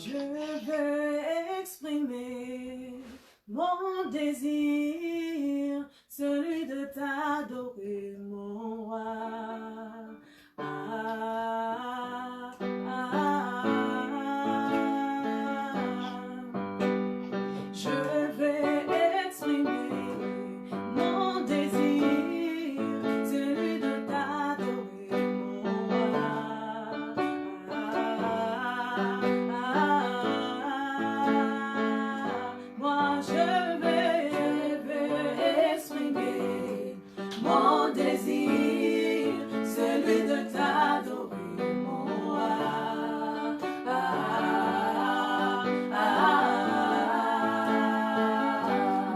Je veux exprimer mon désir, celui de t'adorer, mon roi. Ah, ah, je vais exprimer mon désir, celui de t'adorer, mon roi. Moi je vais exprimer mon désir, celui de t'adorer, mon roi.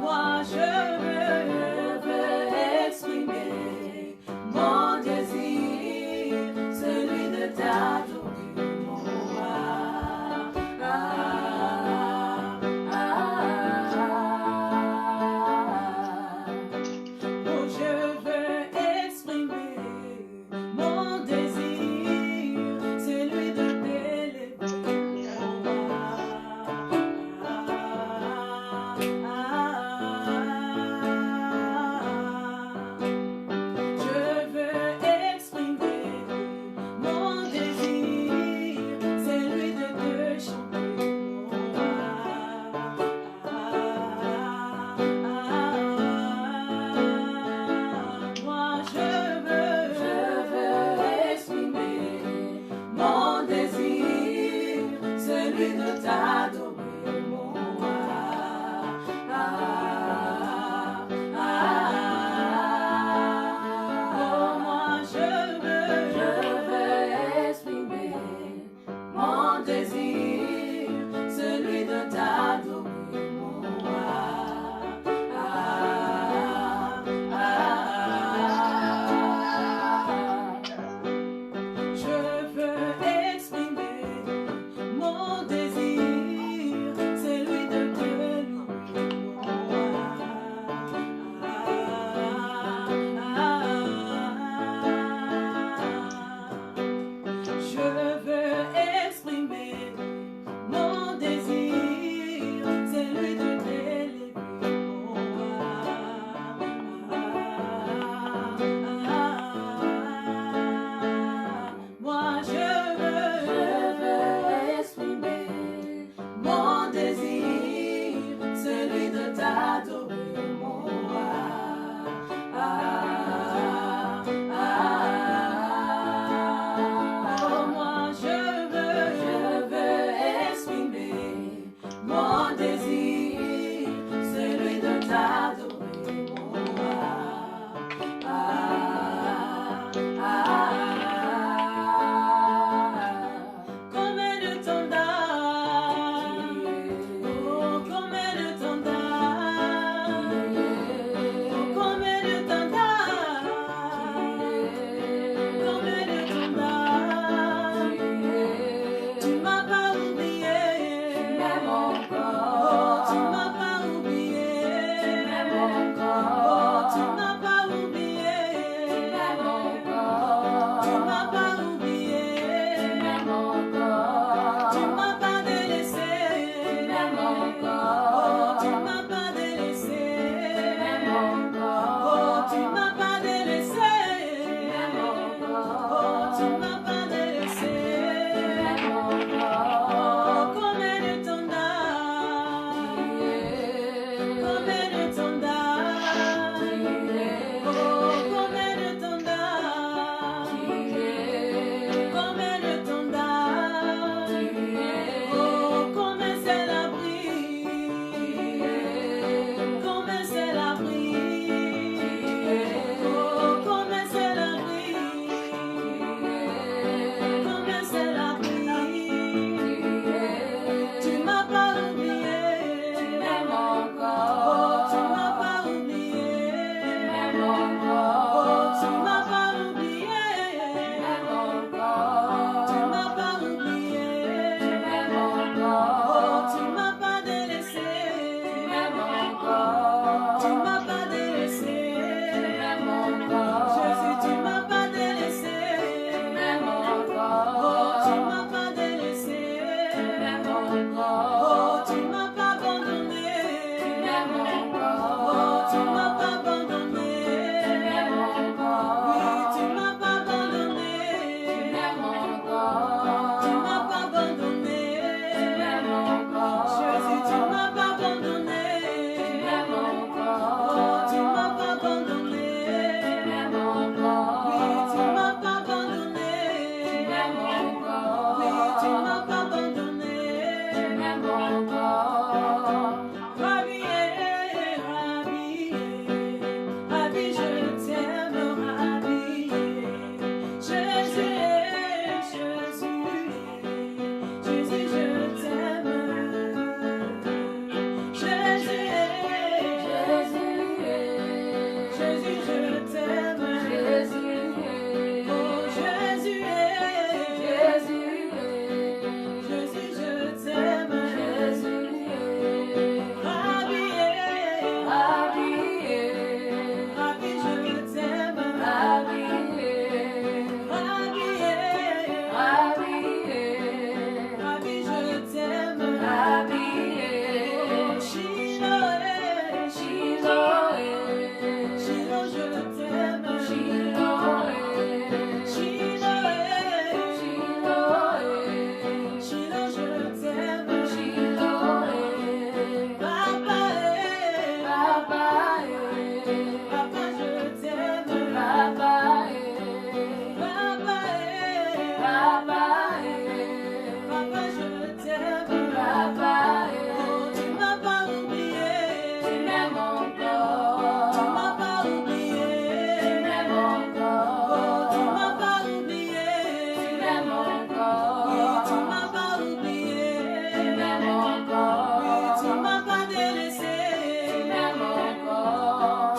Moi je veux exprimer mon désir, celui de t'adorer, mon roi. Oh, je veux exprimer mon désir, celui de t'élever, mon roi. Je veux exprimer mon désir, celui de te chanter, mon roi. Moi je veux exprimer mon désir, celui de t'adorer, mon roi. Oh, moi je veux exprimer mon désir, celui de t'adorer, mon roi. Je veux exprimer mon désir, celui de te louer, mon roi. Je veux exprimer Oh, tu m'as pas abandonné. Oh, tu m'as pas abandonné. Oui, tu m'as pas abandonné. Tu m'as pas abandonné. Jésus, tu m'as pas abandonné. Oh, tu m'as pas abandonné. Oui, tu m'as pas abandonné. Oui, tu m'as pas abandonné. Rabbi, Rabbi, je t'aime, Rabbi. Jésus, Jésus, Jésus, je t'aime. Jésus, Jésus, je t'aime. Oh, Jésus, Jésus, je t'aime. Rabbi, Rabbi, je t'aime. Rabbi, Rabbi, je t'aime. Oh, Shiloh, Shiloh, je t'aime. Shiloh, Shiloh, je t'aime. Papa, Papa, je t'aime. Papa, Papa, je t'aime. Oh, tu m'as pas oublié. Tu m'as pas oublié. Oh, tu m'as pas oublié. Oui, tu m'as pas oublié. Oui, tu m'as pas délaissé.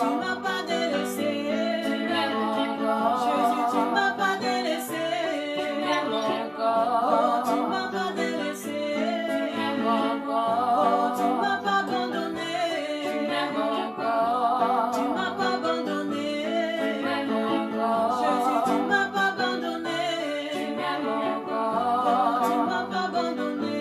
Tu m'as pas délaissé. Jésus, tu m'as pas délaissé. Oh, tu m'as pas délaissé. Oh, tu m'as pas abandonné. Tu m'as pas abandonné. Jésus, tu m'as pas abandonné. Oh, tu m'as pas abandonné.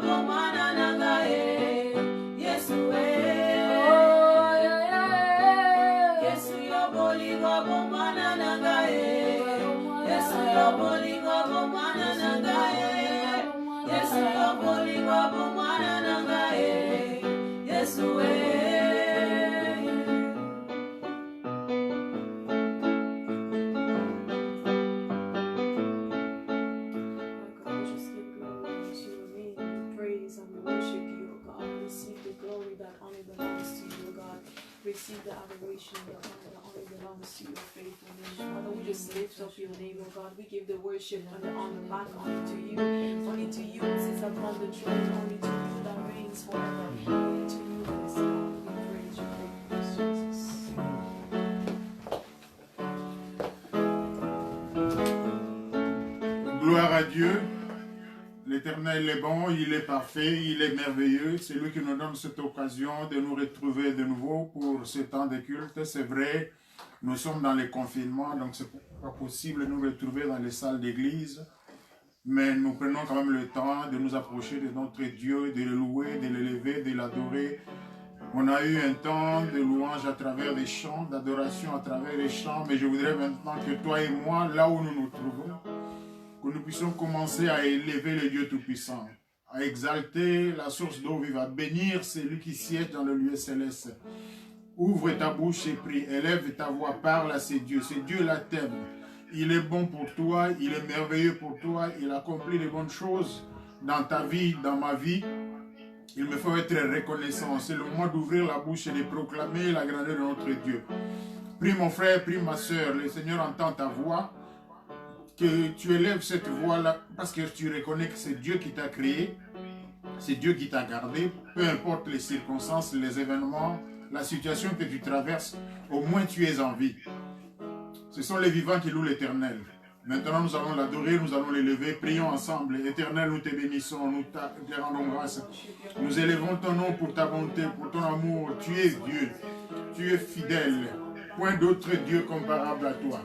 bomwana nanga Yesu Yesu yo bolingo bomwana nanga Yesu yo bolingo bomwana nanga Yesu yo bolingo bomwana nanga Yesu Receive the adoration, the honor belongs to your faithfulness. Father, we just lift up your name, oh God. We give the worship and the honor back only to you. Only to you who sits upon the throne. Only to you that reigns forever. Only to you, bless God. We praise your greatness, Jesus. Gloire à Dieu. L'Éternel est bon, il est parfait, il est merveilleux. C'est lui qui nous donne cette occasion de nous retrouver de nouveau pour ce temps de culte. C'est vrai, nous sommes dans les confinements, donc c'est pas possible de nous retrouver dans les salles d'église. Mais nous prenons quand même le temps de nous approcher de notre Dieu, de le louer, de l'élever, de l'adorer. On a eu un temps de louange à travers les chants, d'adoration à travers les chants, mais je voudrais maintenant que toi et moi, là où nous nous trouvons, que nous puissions commencer à élever le Dieu Tout-Puissant, à exalter la source d'eau vive, à bénir celui qui siège dans le lieu céleste. Ouvre ta bouche et prie, élève ta voix, parle à ces dieux. Ces dieux-là t'aiment. Il est bon pour toi, il est merveilleux pour toi, il accomplit de bonnes choses dans ta vie, dans ma vie. Il me faut être reconnaissant. C'est le moment d'ouvrir la bouche et de proclamer la grandeur de notre Dieu. Prie mon frère, prie ma soeur, le Seigneur entend ta voix. Que tu élèves cette voix-là parce que tu reconnais que c'est Dieu qui t'a créé, c'est Dieu qui t'a gardé, peu importe les circonstances, les événements, la situation que tu traverses, au moins tu es en vie. Ce sont les vivants qui louent l'Éternel. Maintenant nous allons l'adorer, nous allons l'élever, prions ensemble. Éternel, nous te bénissons, nous te rendons grâce. Nous élevons ton nom pour ta bonté, pour ton amour. Tu es Dieu, tu es fidèle. Point d'autre Dieu comparable à toi.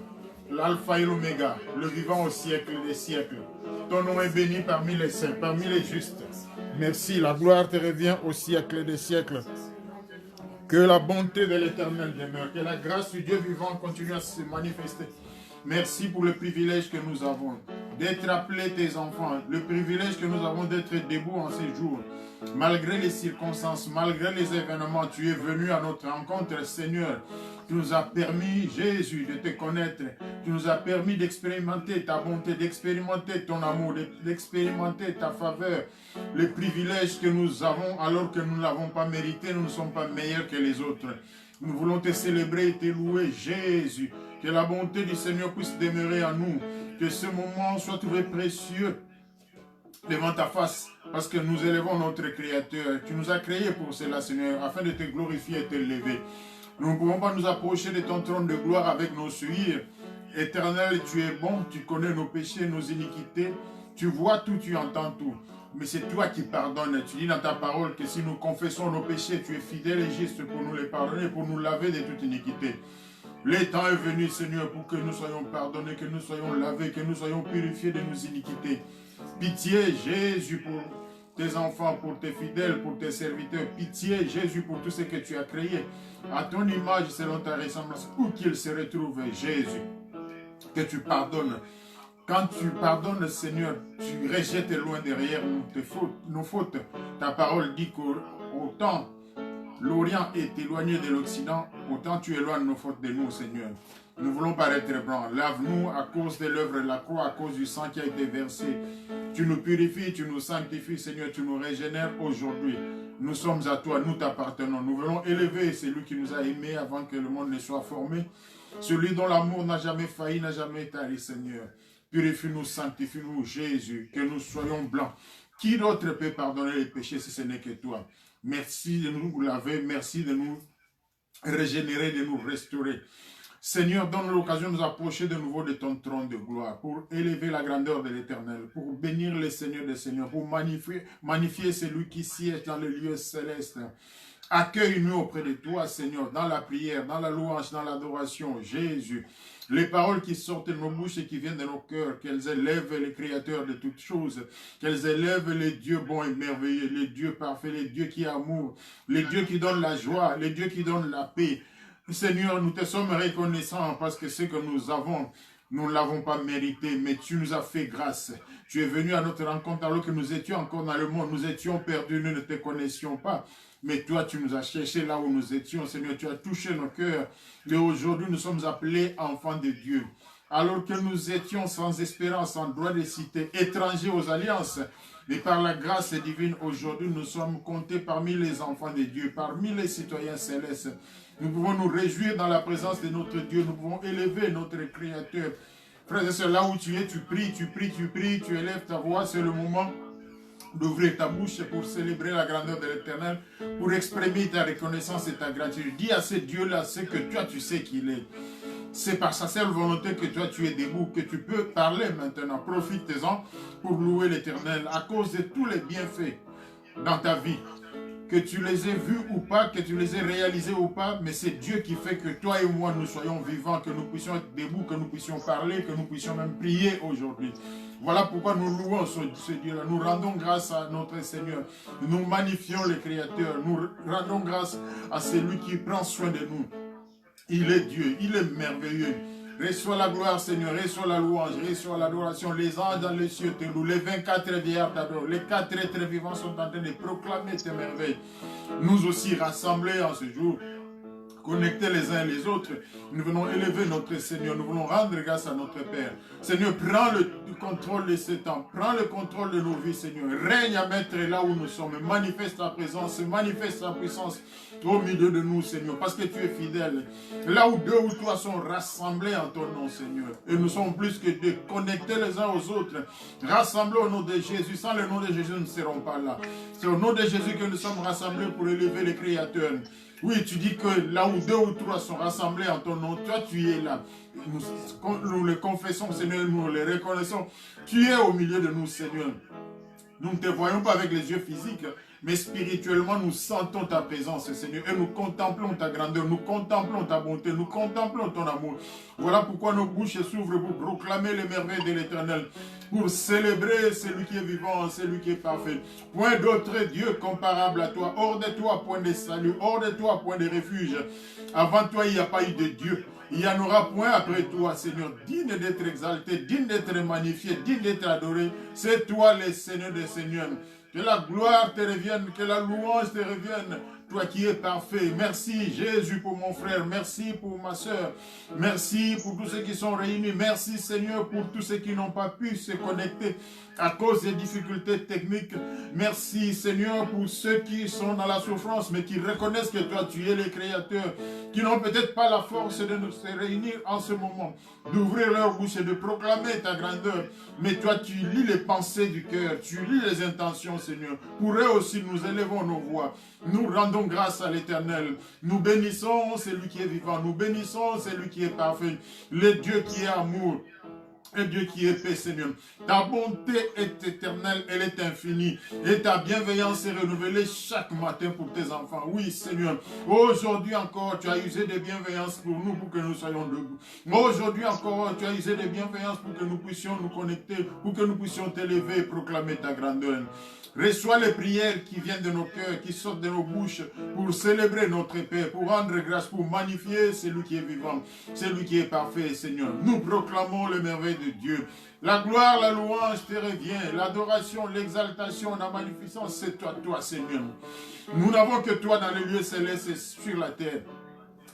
L'alpha et l'oméga, le vivant au siècle des siècles. Ton nom est béni parmi les saints, parmi les justes. Merci, la gloire te revient au siècle des siècles. Que la bonté de l'Éternel demeure, que la grâce du Dieu vivant continue à se manifester. Merci pour le privilège que nous avons d'être appelés tes enfants, le privilège que nous avons d'être debout en ces jours. Malgré les circonstances, malgré les événements, tu es venu à notre rencontre, Seigneur. Tu nous as permis, Jésus, de te connaître. Tu nous as permis d'expérimenter ta bonté, d'expérimenter ton amour, d'expérimenter ta faveur. Le privilège que nous avons alors que nous ne l'avons pas mérité, nous ne sommes pas meilleurs que les autres. Nous voulons te célébrer et te louer, Jésus. Que la bonté du Seigneur puisse demeurer en nous. Que ce moment soit trouvé précieux devant ta face. Parce que nous élevons notre Créateur. Tu nous as créés pour cela, Seigneur, afin de te glorifier et te lever. Nous ne pouvons pas nous approcher de ton trône de gloire avec nos souillures. Éternel, tu es bon, tu connais nos péchés, nos iniquités. Tu vois tout, tu entends tout. Mais c'est toi qui pardonnes. Tu dis dans ta parole que si nous confessons nos péchés, tu es fidèle et juste pour nous les pardonner, pour nous laver de toute iniquité. Le temps est venu, Seigneur, pour que nous soyons pardonnés, que nous soyons lavés, que nous soyons purifiés de nos iniquités. Pitié, Jésus, pour tes enfants, pour tes fidèles, pour tes serviteurs. Pitié, Jésus, pour tout ce que tu as créé. À ton image, selon ta ressemblance, où qu'il se retrouve, Jésus, que tu pardonnes. Quand tu pardonnes, Seigneur, tu rejettes loin derrière nos fautes. Ta parole dit qu'autant l'Orient est éloigné de l'Occident, autant tu éloignes nos fautes de nous, Seigneur. Nous ne voulons pas être blancs. Lave-nous à cause de l'œuvre de la croix, à cause du sang qui a été versé. Tu nous purifies, tu nous sanctifies, Seigneur, tu nous régénères aujourd'hui. Nous sommes à toi, nous t'appartenons. Nous voulons élever celui qui nous a aimés avant que le monde ne soit formé. Celui dont l'amour n'a jamais failli, n'a jamais tari, Seigneur. Purifie-nous, sanctifie-nous, Jésus, que nous soyons blancs. Qui d'autre peut pardonner les péchés si ce n'est que toi? Merci de nous laver, merci de nous régénérer, de nous restaurer. Seigneur, donne l'occasion de nous approcher de nouveau de ton trône de gloire pour élever la grandeur de l'Éternel, pour bénir le Seigneur des Seigneurs, pour magnifier celui qui siège dans le lieu céleste. Accueille-nous auprès de toi, Seigneur, dans la prière, dans la louange, dans l'adoration, Jésus. Les paroles qui sortent de nos bouches et qui viennent de nos cœurs, qu'elles élèvent les créateurs de toutes choses, qu'elles élèvent les dieux bons et merveilleux, les dieux parfaits, les dieux qui amourent, les dieux qui donnent la joie, les dieux qui donnent la paix. Seigneur, nous te sommes reconnaissants parce que ce que nous avons, nous ne l'avons pas mérité, mais tu nous as fait grâce. Tu es venu à notre rencontre alors que nous étions encore dans le monde, nous étions perdus, nous ne te connaissions pas. Mais toi, tu nous as cherchés là où nous étions, Seigneur, tu as touché nos cœurs. Et aujourd'hui, nous sommes appelés enfants de Dieu. Alors que nous étions sans espérance, sans droit de cité, étrangers aux alliances, mais par la grâce divine, aujourd'hui, nous sommes comptés parmi les enfants de Dieu, parmi les citoyens célestes. Nous pouvons nous réjouir dans la présence de notre Dieu. Nous pouvons élever notre Créateur. Frères et sœurs, là où tu es, tu pries, tu élèves ta voix. C'est le moment d'ouvrir ta bouche pour célébrer la grandeur de l'Éternel, pour exprimer ta reconnaissance et ta gratitude. Dis à ce Dieu-là ce que toi, tu sais qu'il est. C'est par sa seule volonté que toi, tu es debout, que tu peux parler maintenant. Profite-en pour louer l'Éternel à cause de tous les bienfaits dans ta vie. Que tu les aies vus ou pas, que tu les aies réalisés ou pas, mais c'est Dieu qui fait que toi et moi, nous soyons vivants, que nous puissions être debout, que nous puissions parler, que nous puissions même prier aujourd'hui. Voilà pourquoi nous louons ce Dieu-là. Nous rendons grâce à notre Seigneur. Nous magnifions le Créateur. Nous rendons grâce à celui qui prend soin de nous. Il est Dieu, il est merveilleux. Reçois la gloire, Seigneur, reçois la louange, reçois l'adoration. Les anges dans les cieux te louent, les 24 vieillards t'adorent, les 4 êtres vivants sont en train de proclamer tes merveilles. Nous aussi rassemblés en ce jour, connectés les uns et les autres, nous venons élever notre Seigneur, nous voulons rendre grâce à notre Père. Seigneur, prends le contrôle de ce temps, prends le contrôle de nos vies, Seigneur. Règne à mettre là où nous sommes, manifeste ta présence, manifeste ta puissance au milieu de nous, Seigneur, parce que tu es fidèle. Là où 2 ou 3 sont rassemblés en ton nom, Seigneur, et nous sommes plus que 2, connectés les uns aux autres, rassemblés au nom de Jésus. Sans le nom de Jésus, nous ne serons pas là. C'est au nom de Jésus que nous sommes rassemblés pour élever le Créateur. Oui, tu dis que là où 2 ou 3 sont rassemblés en ton nom, toi tu es là. Nous le confessons, Seigneur, nous le reconnaissons. Tu es au milieu de nous, Seigneur. Nous ne te voyons pas avec les yeux physiques, mais spirituellement, nous sentons ta présence, Seigneur, et nous contemplons ta grandeur, nous contemplons ta bonté, nous contemplons ton amour. Voilà pourquoi nos bouches s'ouvrent pour proclamer les merveilles de l'Éternel, pour célébrer celui qui est vivant, celui qui est parfait. Point d'autre Dieu comparable à toi, hors de toi, point de salut, hors de toi, point de refuge. Avant toi, il n'y a pas eu de Dieu. Il n'y en aura point après toi, Seigneur, digne d'être exalté, digne d'être magnifié, digne d'être adoré. C'est toi le Seigneur des Seigneurs. Que la gloire te revienne, que la louange te revienne, toi qui es parfait. Merci Jésus pour mon frère, merci pour ma soeur, merci pour tous ceux qui sont réunis, merci Seigneur pour tous ceux qui n'ont pas pu se connecter à cause des difficultés techniques. Merci Seigneur pour ceux qui sont dans la souffrance mais qui reconnaissent que toi tu es le Créateur, qui n'ont peut-être pas la force de nous se réunir en ce moment, d'ouvrir leur bouche et de proclamer ta grandeur, mais toi tu lis les pensées du cœur, tu lis les intentions Seigneur. Pour eux aussi nous élevons nos voix, nous rendons grâce à l'Éternel, nous bénissons celui qui est vivant, nous bénissons celui qui est parfait, le Dieu qui est amour, et Dieu qui est paix, Seigneur. Ta bonté est éternelle, elle est infinie. Et ta bienveillance est renouvelée chaque matin pour tes enfants. Oui, Seigneur. Aujourd'hui encore, tu as usé de bienveillance pour nous, pour que nous soyons debout. Aujourd'hui encore, tu as usé de bienveillance pour que nous puissions nous connecter, pour que nous puissions t'élever et proclamer ta grandeur. Reçois les prières qui viennent de nos cœurs, qui sortent de nos bouches pour célébrer notre paix, pour rendre grâce, pour magnifier celui qui est vivant, celui qui est parfait, Seigneur. Nous proclamons les merveilles de Dieu. La gloire, la louange te revient, l'adoration, l'exaltation, la magnificence, c'est toi, Seigneur. Nous n'avons que toi dans les lieux célestes et sur la terre.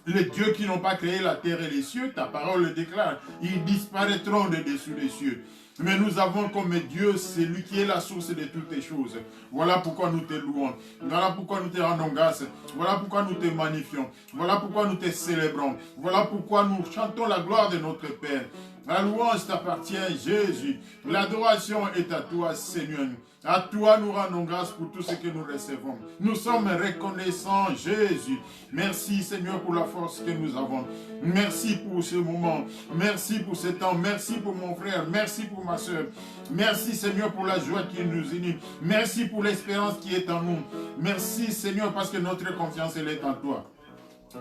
Les dieux qui n'ont pas créé la terre et les cieux, ta parole le déclare, ils disparaîtront de dessous des cieux. Mais nous avons comme Dieu, c'est lui qui est la source de toutes les choses. Voilà pourquoi nous te louons. Voilà pourquoi nous te rendons grâce. Voilà pourquoi nous te magnifions. Voilà pourquoi nous te célébrons. Voilà pourquoi nous chantons la gloire de notre Père. La louange t'appartient, Jésus. L'adoration est à toi, Seigneur. À toi, nous rendons grâce pour tout ce que nous recevons. Nous sommes reconnaissants, Jésus. Merci, Seigneur, pour la force que nous avons. Merci pour ce moment. Merci pour ce temps. Merci pour mon frère. Merci pour ma soeur. Merci, Seigneur, pour la joie qui nous unit. Merci pour l'espérance qui est en nous. Merci, Seigneur, parce que notre confiance, elle est en toi.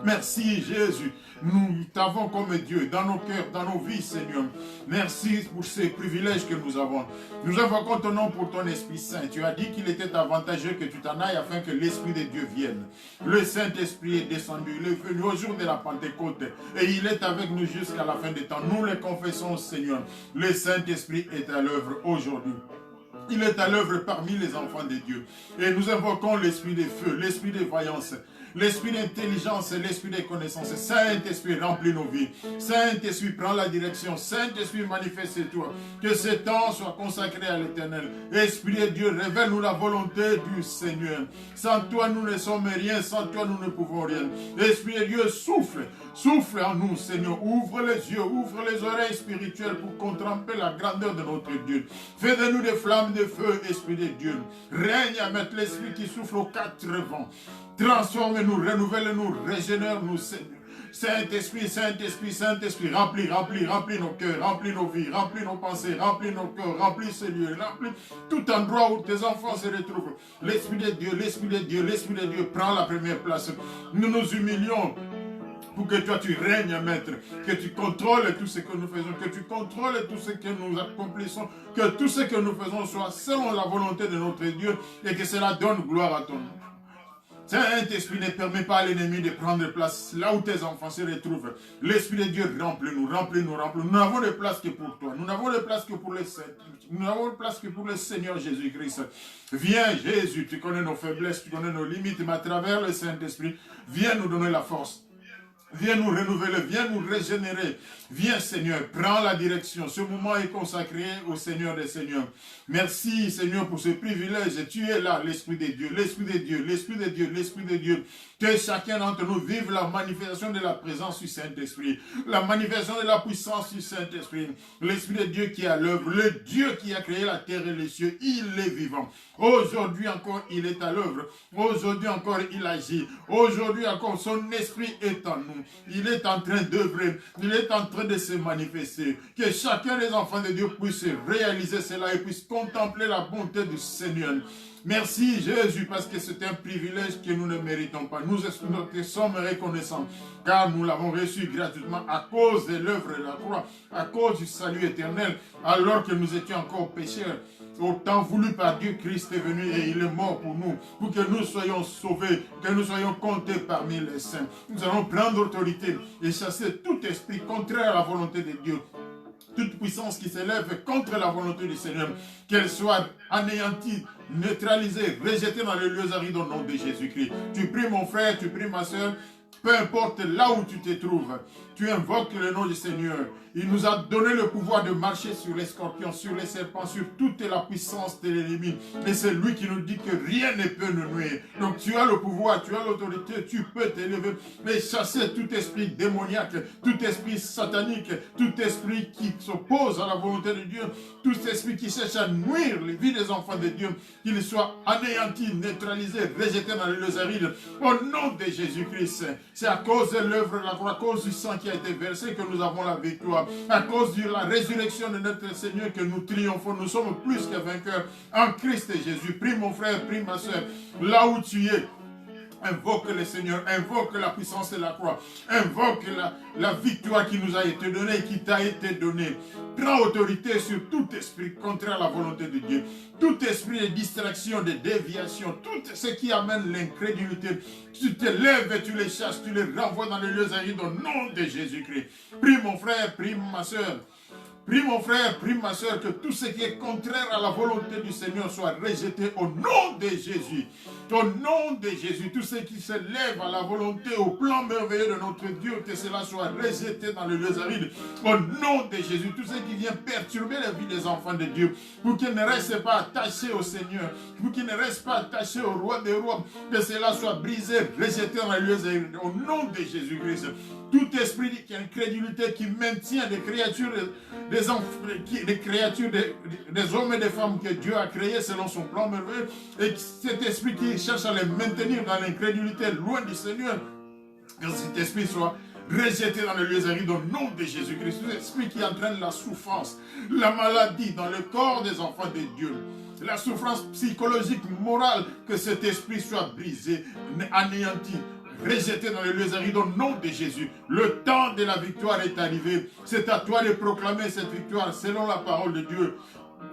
Merci Jésus, nous t'avons comme Dieu dans nos cœurs, dans nos vies Seigneur. Merci pour ces privilèges que nous avons. Nous invoquons ton nom pour ton Esprit Saint. Tu as dit qu'il était avantageux que tu t'en ailles afin que l'Esprit de Dieu vienne. Le Saint-Esprit est descendu, il est venu au jour de la Pentecôte et il est avec nous jusqu'à la fin des temps. Nous le confessons Seigneur. Le Saint-Esprit est à l'œuvre aujourd'hui. Il est à l'œuvre parmi les enfants de Dieu. Et nous invoquons l'esprit de feu, l'esprit de vaillance, l'esprit d'intelligence et l'esprit de connaissance. Saint-Esprit, remplis nos vies. Saint-Esprit, prends la direction. Saint-Esprit, manifeste-toi. Que ce temps soit consacré à l'Éternel. Esprit de Dieu, révèle-nous la volonté du Seigneur. Sans toi, nous ne sommes rien. Sans toi, nous ne pouvons rien. Esprit de Dieu, souffle. Souffle en nous, Seigneur. Ouvre les yeux, ouvre les oreilles spirituelles pour contempler la grandeur de notre Dieu. Fais de nous des flammes de feu, Esprit de Dieu. Règne à mettre l'Esprit qui souffle aux quatre vents. Transforme-nous, renouvelle-nous, régénère-nous, Seigneur. Saint-Esprit, Saint-Esprit, Saint-Esprit, remplis nos cœurs, remplis nos vies, remplis nos pensées, remplis nos cœurs, remplis ces lieux, remplis tout endroit où tes enfants se retrouvent. L'Esprit de Dieu, l'Esprit de Dieu, l'Esprit de Dieu prend la première place. Nous nous humilions pour que toi tu règnes, Maître, que tu contrôles tout ce que nous faisons, que tu contrôles tout ce que nous accomplissons, que tout ce que nous faisons soit selon la volonté de notre Dieu et que cela donne gloire à ton nom. Saint-Esprit ne permet pas à l'ennemi de prendre place là où tes enfants se retrouvent. L'Esprit de Dieu remplis-nous, remplis-nous, remplis-nous. Nous n'avons de place que pour toi. Nous n'avons de place que pour les saints. Nous n'avons de place que pour le Seigneur Jésus-Christ. Viens Jésus, tu connais nos faiblesses, tu connais nos limites, mais à travers le Saint-Esprit, viens nous donner la force. Viens nous renouveler, viens nous régénérer. Viens Seigneur, prends la direction. Ce moment est consacré au Seigneur des Seigneurs. Merci Seigneur pour ce privilège. Tu es là, l'Esprit de Dieu, l'Esprit de Dieu, l'Esprit de Dieu, l'Esprit de Dieu. Que chacun d'entre nous vive la manifestation de la présence du Saint-Esprit. La manifestation de la puissance du Saint-Esprit. L'Esprit de Dieu qui est à l'œuvre. Le Dieu qui a créé la terre et les cieux. Il est vivant. Aujourd'hui encore, il est à l'œuvre. Aujourd'hui encore, il agit. Aujourd'hui encore, son Esprit est en nous. Il est en train d'œuvrer. Il est en train de se manifester. Que chacun des enfants de Dieu puisse réaliser cela et puisse contempler la bonté du Seigneur. Merci Jésus parce que c'est un privilège que nous ne méritons pas. Nous sommes reconnaissants car nous l'avons reçu gratuitement à cause de l'œuvre de la croix, à cause du salut éternel, alors que nous étions encore pécheurs. Au temps voulu par Dieu, Christ est venu et il est mort pour nous, pour que nous soyons sauvés, que nous soyons comptés parmi les saints. Nous allons prendre autorité et chasser tout esprit contraire à la volonté de Dieu. Toute puissance qui s'élève contre la volonté du Seigneur, qu'elle soit anéantie, neutralisée, rejetée dans les lieux arides au nom de Jésus-Christ. Tu pries mon frère, tu pries ma soeur, peu importe là où tu te trouves, tu invoques le nom du Seigneur. Il nous a donné le pouvoir de marcher sur les scorpions, sur les serpents, sur toute la puissance de l'ennemi. Et c'est lui qui nous dit que rien ne peut nous nuire. Donc tu as le pouvoir, tu as l'autorité, tu peux t'élever et chasser tout esprit démoniaque, tout esprit satanique, tout esprit qui s'oppose à la volonté de Dieu, tout esprit qui cherche à nuire les vies des enfants de Dieu, qu'il soit anéanti, neutralisé, rejeté dans les lieux arides. Au nom de Jésus-Christ, c'est à cause de l'œuvre de la croix, à cause du sang qui a été versé que nous avons la victoire. À cause de la résurrection de notre Seigneur que nous triomphons. Nous sommes plus que vainqueurs en Christ et Jésus. Prie mon frère, prie ma soeur, là où tu es. Invoque le Seigneur, invoque la puissance de la croix, invoque la victoire qui nous a été donnée, qui t'a été donnée. Prends autorité sur tout esprit contraire à la volonté de Dieu, tout esprit de distraction, de déviation, tout ce qui amène l'incrédulité. Tu te lèves et tu les chasses, tu les renvoies dans les lieux arides au nom de Jésus-Christ. Prie mon frère, prie ma soeur. Prie mon frère, prie ma soeur, que tout ce qui est contraire à la volonté du Seigneur soit rejeté au nom de Jésus. Au nom de Jésus, tout ce qui se lève à la volonté, au plan merveilleux de notre Dieu, que cela soit rejeté dans les lieux arides. Au nom de Jésus, tout ce qui vient perturber la vie des enfants de Dieu, pour qu'ils ne restent pas attachés au Seigneur, pour qu'ils ne restent pas attachés au roi des rois, que cela soit brisé, rejeté dans les lieux arides. Au nom de Jésus-Christ. Tout esprit d'incrédulité qui maintient des créatures, des créatures, des hommes et des femmes que Dieu a créés selon son plan merveilleux, et cet esprit qui cherche à les maintenir dans l'incrédulité, loin du Seigneur, que cet esprit soit rejeté dans les lieux arides au nom de Jésus-Christ. Cet esprit qui entraîne la souffrance, la maladie dans le corps des enfants de Dieu, la souffrance psychologique, morale, que cet esprit soit brisé, anéanti, rejetés dans les lieux arides au nom de Jésus. Le temps de la victoire est arrivé. C'est à toi de proclamer cette victoire selon la parole de Dieu.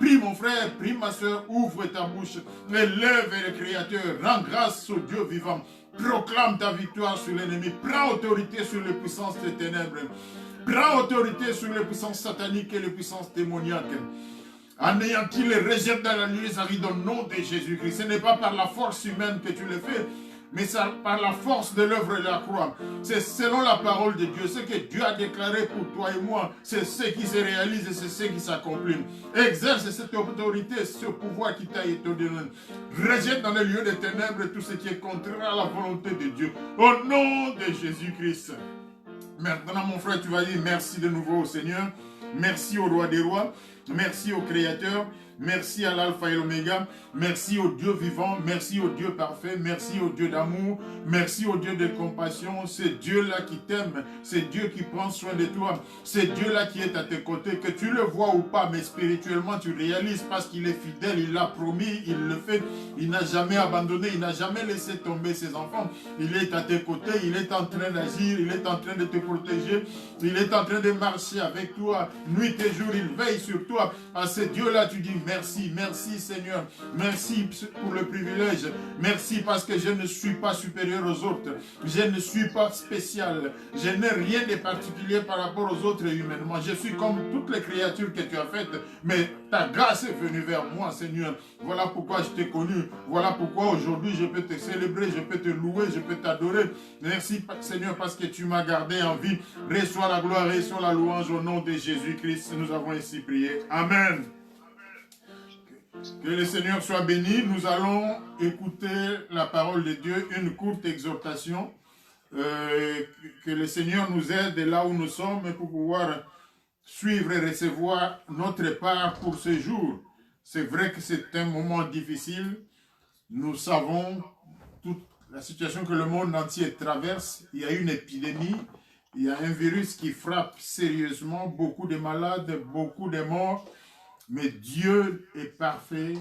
Prie mon frère, prie ma soeur, ouvre ta bouche, élève le Créateur, rends grâce au Dieu vivant. Proclame ta victoire sur l'ennemi, prends autorité sur les puissances des ténèbres, prends autorité sur les puissances sataniques et les puissances démoniaques. Anéantis les rejette dans la nuit aride au nom de Jésus-Christ. Ce n'est pas par la force humaine que tu le fais, mais c'est par la force de l'œuvre de la croix. C'est selon la parole de Dieu. Ce que Dieu a déclaré pour toi et moi, c'est ce qui se réalise et c'est ce qui s'accomplit. Exerce cette autorité, ce pouvoir qui t'a été donné. Rejette dans les lieux des ténèbres tout ce qui est contraire à la volonté de Dieu. Au nom de Jésus-Christ. Maintenant, mon frère, tu vas dire merci de nouveau au Seigneur. Merci au roi des rois. Merci au Créateur. Merci à l'alpha et l'oméga. Merci au Dieu vivant. Merci au Dieu parfait. Merci au Dieu d'amour. Merci au Dieu de compassion. C'est Dieu-là qui t'aime. C'est Dieu qui prend soin de toi. C'est Dieu-là qui est à tes côtés. Que tu le vois ou pas, mais spirituellement, tu réalises parce qu'il est fidèle. Il l'a promis. Il le fait. Il n'a jamais abandonné. Il n'a jamais laissé tomber ses enfants. Il est à tes côtés. Il est en train d'agir. Il est en train de te protéger. Il est en train de marcher avec toi. Nuit et jour, il veille sur toi. À ce Dieu-là, tu dis merci, merci Seigneur, merci pour le privilège, merci parce que je ne suis pas supérieur aux autres, je ne suis pas spécial, je n'ai rien de particulier par rapport aux autres humainement, je suis comme toutes les créatures que tu as faites, mais ta grâce est venue vers moi Seigneur, voilà pourquoi je t'ai connu, voilà pourquoi aujourd'hui je peux te célébrer, je peux te louer, je peux t'adorer, merci Seigneur parce que tu m'as gardé en vie, reçois la gloire, reçois la louange au nom de Jésus-Christ, nous avons ainsi prié, Amen. Que le Seigneur soit béni. Nous allons écouter la parole de Dieu, une courte exhortation. Que le Seigneur nous aide là où nous sommes pour pouvoir suivre et recevoir notre part pour ce jour. C'est vrai que c'est un moment difficile. Nous savons toute la situation que le monde entier traverse. Il y a une épidémie. Il y a un virus qui frappe sérieusement. Beaucoup de malades, beaucoup de morts. Mais Dieu est parfait,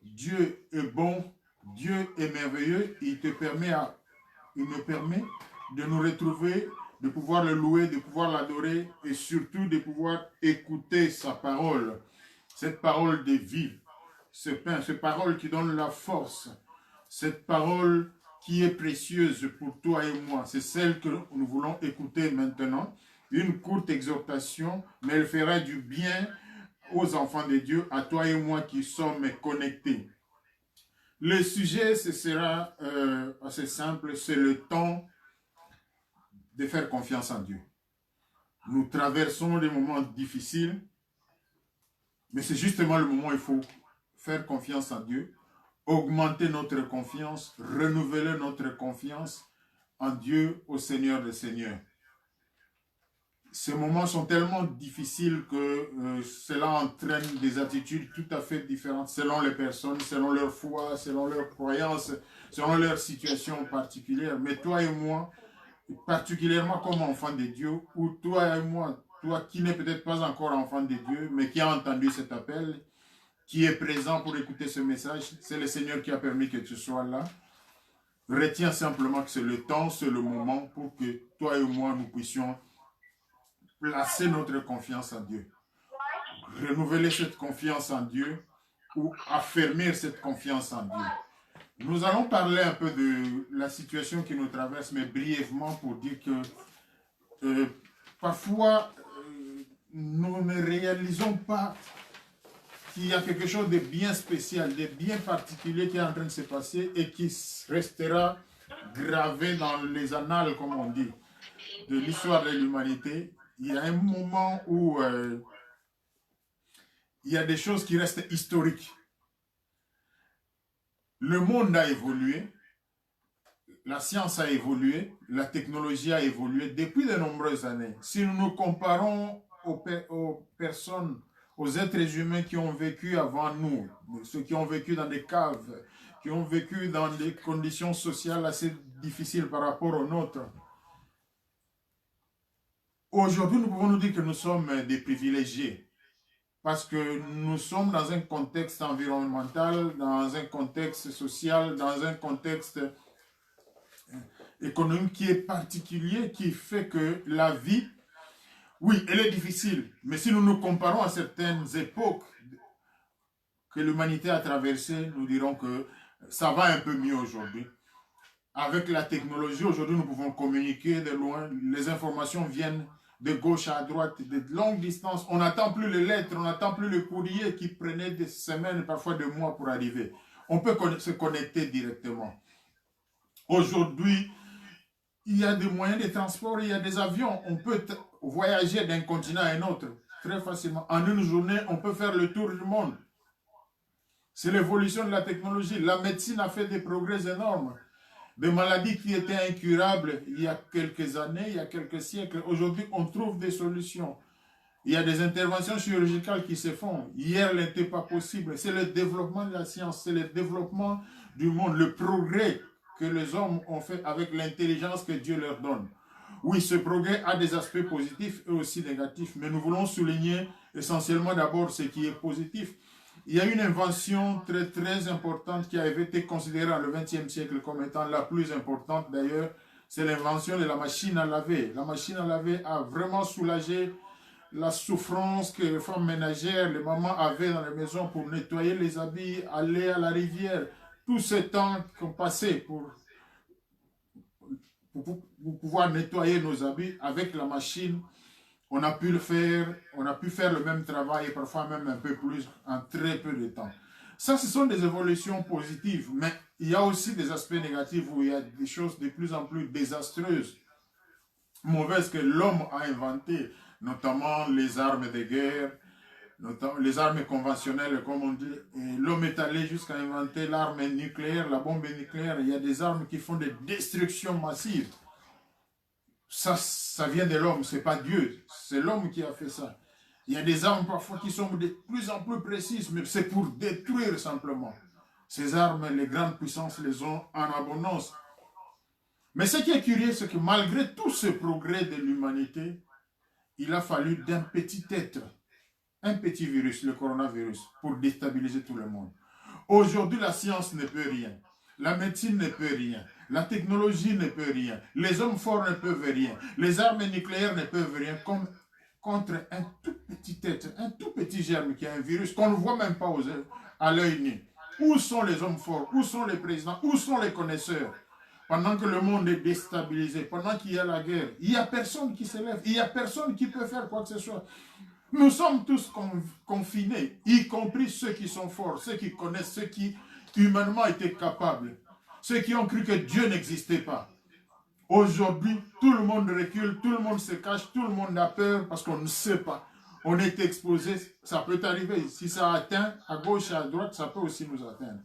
Dieu est bon, Dieu est merveilleux. Il nous permet de nous retrouver, de pouvoir le louer, de pouvoir l'adorer et surtout de pouvoir écouter sa parole. Cette parole de vie, cette parole qui donne la force, cette parole qui est précieuse pour toi et moi. C'est celle que nous voulons écouter maintenant. Une courte exhortation, mais elle fera du bien aux enfants de Dieu, à toi et moi qui sommes connectés. Le sujet, ce sera assez simple, c'est le temps de faire confiance en Dieu. Nous traversons des moments difficiles, mais c'est justement le moment où il faut faire confiance en Dieu, augmenter notre confiance, renouveler notre confiance en Dieu, au Seigneur des Seigneurs. Ces moments sont tellement difficiles que cela entraîne des attitudes tout à fait différentes selon les personnes, selon leur foi, selon leurs croyances, selon leur situation particulière. Mais toi et moi, particulièrement comme enfants de Dieu, ou toi et moi, toi qui n'es peut-être pas encore enfant de Dieu, mais qui a entendu cet appel, qui est présent pour écouter ce message, c'est le Seigneur qui a permis que tu sois là. Retiens simplement que c'est le temps, c'est le moment pour que toi et moi, nous puissions placer notre confiance en Dieu. Renouveler cette confiance en Dieu ou affermir cette confiance en Dieu. Nous allons parler un peu de la situation qui nous traverse, mais brièvement pour dire que parfois nous ne réalisons pas qu'il y a quelque chose de bien spécial, de bien particulier qui est en train de se passer et qui restera gravé dans les annales, comme on dit, de l'histoire de l'humanité. Il y a un moment où il y a des choses qui restent historiques. Le monde a évolué, la science a évolué, la technologie a évolué depuis de nombreuses années. Si nous nous comparons aux personnes, aux êtres humains qui ont vécu avant nous, ceux qui ont vécu dans des caves, qui ont vécu dans des conditions sociales assez difficiles par rapport aux nôtres, aujourd'hui, nous pouvons nous dire que nous sommes des privilégiés parce que nous sommes dans un contexte environnemental, dans un contexte social, dans un contexte économique qui est particulier, qui fait que la vie, oui, elle est difficile. Mais si nous nous comparons à certaines époques que l'humanité a traversées, nous dirons que ça va un peu mieux aujourd'hui. Avec la technologie, aujourd'hui, nous pouvons communiquer de loin. Les informations viennent de gauche à droite, de longues distances. On n'attend plus les lettres, on n'attend plus le courrier qui prenait des semaines, parfois des mois pour arriver. On peut se connecter directement. Aujourd'hui, il y a des moyens de transport, il y a des avions. On peut voyager d'un continent à un autre très facilement. En une journée, on peut faire le tour du monde. C'est l'évolution de la technologie. La médecine a fait des progrès énormes. Des maladies qui étaient incurables il y a quelques années, il y a quelques siècles. Aujourd'hui, on trouve des solutions. Il y a des interventions chirurgicales qui se font. Hier, elles n'étaient pas possibles. C'est le développement de la science, c'est le développement du monde, le progrès que les hommes ont fait avec l'intelligence que Dieu leur donne. Oui, ce progrès a des aspects positifs et aussi négatifs, mais nous voulons souligner essentiellement d'abord ce qui est positif. Il y a une invention très très importante qui a été considérée dans le XXe siècle comme étant la plus importante d'ailleurs, c'est l'invention de la machine à laver. La machine à laver a vraiment soulagé la souffrance que les femmes ménagères, les mamans avaient dans les maisons pour nettoyer les habits, aller à la rivière. Tout ce temps qu'on passait pour pouvoir nettoyer nos habits avec la machine, on a pu le faire, on a pu faire le même travail et parfois même un peu plus en très peu de temps. Ça, ce sont des évolutions positives, mais il y a aussi des aspects négatifs où il y a des choses de plus en plus désastreuses, mauvaises que l'homme a inventées, notamment les armes de guerre, notamment les armes conventionnelles, comme on dit. L'homme est allé jusqu'à inventer l'arme nucléaire, la bombe nucléaire. Il y a des armes qui font des destructions massives. Ça vient de l'homme, ce n'est pas Dieu, c'est l'homme qui a fait ça. Il y a des armes parfois qui sont de plus en plus précises, mais c'est pour détruire simplement. Ces armes, les grandes puissances les ont en abondance. Mais ce qui est curieux, c'est que malgré tout ce progrès de l'humanité, il a fallu d'un petit être, un petit virus, le coronavirus, pour déstabiliser tout le monde. Aujourd'hui, la science ne peut rien. La médecine ne peut rien. La technologie ne peut rien. Les hommes forts ne peuvent rien. Les armes nucléaires ne peuvent rien contre un tout petit être, un tout petit germe qui est un virus qu'on ne voit même pas à l'œil nu. Où sont les hommes forts? Où sont les présidents? Où sont les connaisseurs? Pendant que le monde est déstabilisé, pendant qu'il y a la guerre, il n'y a personne qui se lève, il n'y a personne qui peut faire quoi que ce soit. Nous sommes tous confinés, y compris ceux qui sont forts, ceux qui connaissent, ceux qui humainement étaient capables, ceux qui ont cru que Dieu n'existait pas. Aujourd'hui, tout le monde recule, tout le monde se cache, tout le monde a peur parce qu'on ne sait pas. On est exposé, ça peut arriver. Si ça atteint à gauche et à droite, ça peut aussi nous atteindre.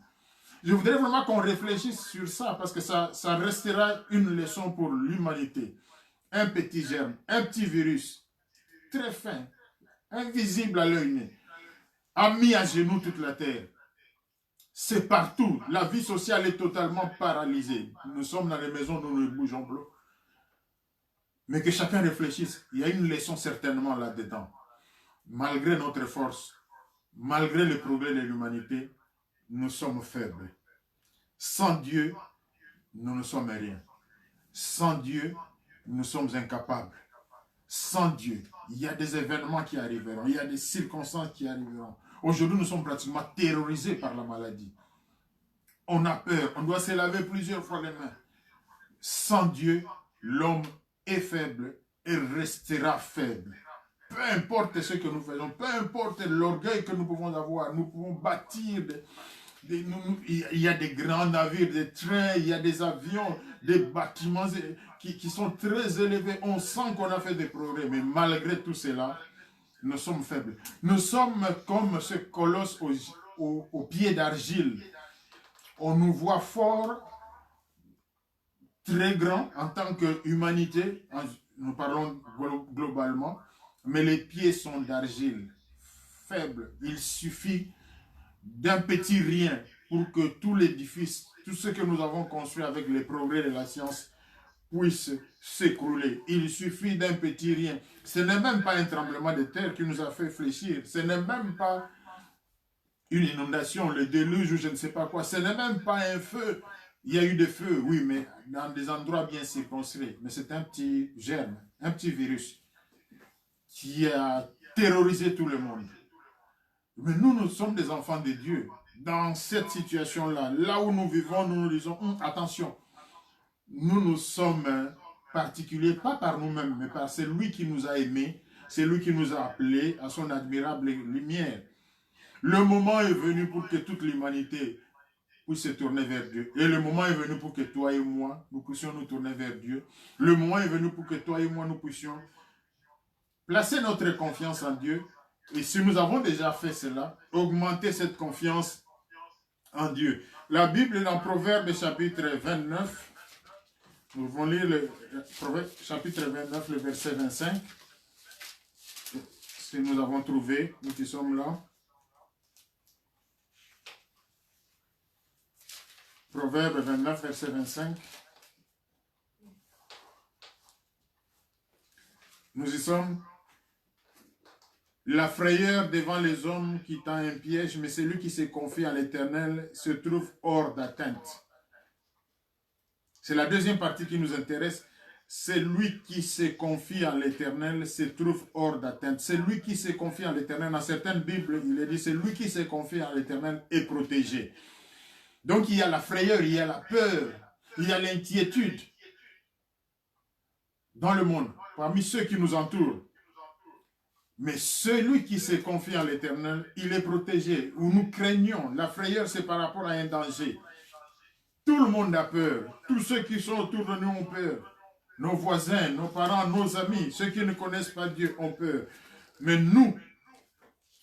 Je voudrais vraiment qu'on réfléchisse sur ça parce que ça restera une leçon pour l'humanité. Un petit germe, un petit virus, très fin, invisible à l'œil nu, a mis à genoux toute la terre. C'est partout. La vie sociale est totalement paralysée. Nous sommes dans les maisons, nous ne bougeons plus. Mais que chacun réfléchisse. Il y a une leçon certainement là-dedans. Malgré notre force, malgré le progrès de l'humanité, nous sommes faibles. Sans Dieu, nous ne sommes rien. Sans Dieu, nous sommes incapables. Sans Dieu, il y a des événements qui arriveront, il y a des circonstances qui arriveront. Aujourd'hui, nous sommes pratiquement terrorisés par la maladie. On a peur, on doit se laver plusieurs fois les mains. Sans Dieu, l'homme est faible et restera faible. Peu importe ce que nous faisons, peu importe l'orgueil que nous pouvons avoir, nous pouvons bâtir il y a des grands navires, des trains, il y a des avions, des bâtiments qui sont très élevés. On sent qu'on a fait des progrès, mais malgré tout cela, nous sommes faibles. Nous sommes comme ce colosse au pied d'argile. On nous voit forts, très grands en tant qu'humanité, nous parlons globalement, mais les pieds sont d'argile, faibles. Il suffit d'un petit rien pour que tout l'édifice, tout ce que nous avons construit avec les progrès de la science puisse s'écrouler. Il suffit d'un petit rien. Ce n'est même pas un tremblement de terre qui nous a fait fléchir. Ce n'est même pas une inondation, le déluge ou je ne sais pas quoi. Ce n'est même pas un feu Il y a eu des feux, oui, mais dans des endroits bien circonscrits. Mais c'est un petit germe, un petit virus qui a terrorisé tout le monde. Mais nous, nous sommes des enfants de Dieu. Dans cette situation-là, là où nous vivons, nous nous disons, attention, nous sommes particuliers, pas par nous-mêmes, mais par celui qui nous a aimés, celui qui nous a appelés à son admirable lumière. Le moment est venu pour que toute l'humanité puisse se tourner vers Dieu. Et le moment est venu pour que toi et moi, nous puissions nous tourner vers Dieu. Le moment est venu pour que toi et moi, nous puissions placer notre confiance en Dieu. Et si nous avons déjà fait cela, augmenter cette confiance en Dieu. La Bible est dans Proverbe chapitre 29. Nous allons lire le Proverbe chapitre 29, le verset 25. Si nous avons trouvé, nous qui sommes là. Proverbe 29, verset 25. Nous y sommes. La frayeur devant les hommes qui tend un piège, mais celui qui se confie à l'Éternel se trouve hors d'atteinte. C'est la deuxième partie qui nous intéresse. Celui qui se confie à l'Éternel se trouve hors d'atteinte. Celui qui se confie à l'Éternel, dans certaines Bibles, il est dit, celui qui se confie à l'Éternel est protégé. Donc il y a la frayeur, il y a la peur, il y a l'inquiétude dans le monde, parmi ceux qui nous entourent. Mais celui qui se confie à l'Éternel, il est protégé. Où nous craignons, la frayeur c'est par rapport à un danger. Tout le monde a peur, tous ceux qui sont autour de nous ont peur. Nos voisins, nos parents, nos amis, ceux qui ne connaissent pas Dieu ont peur. Mais nous,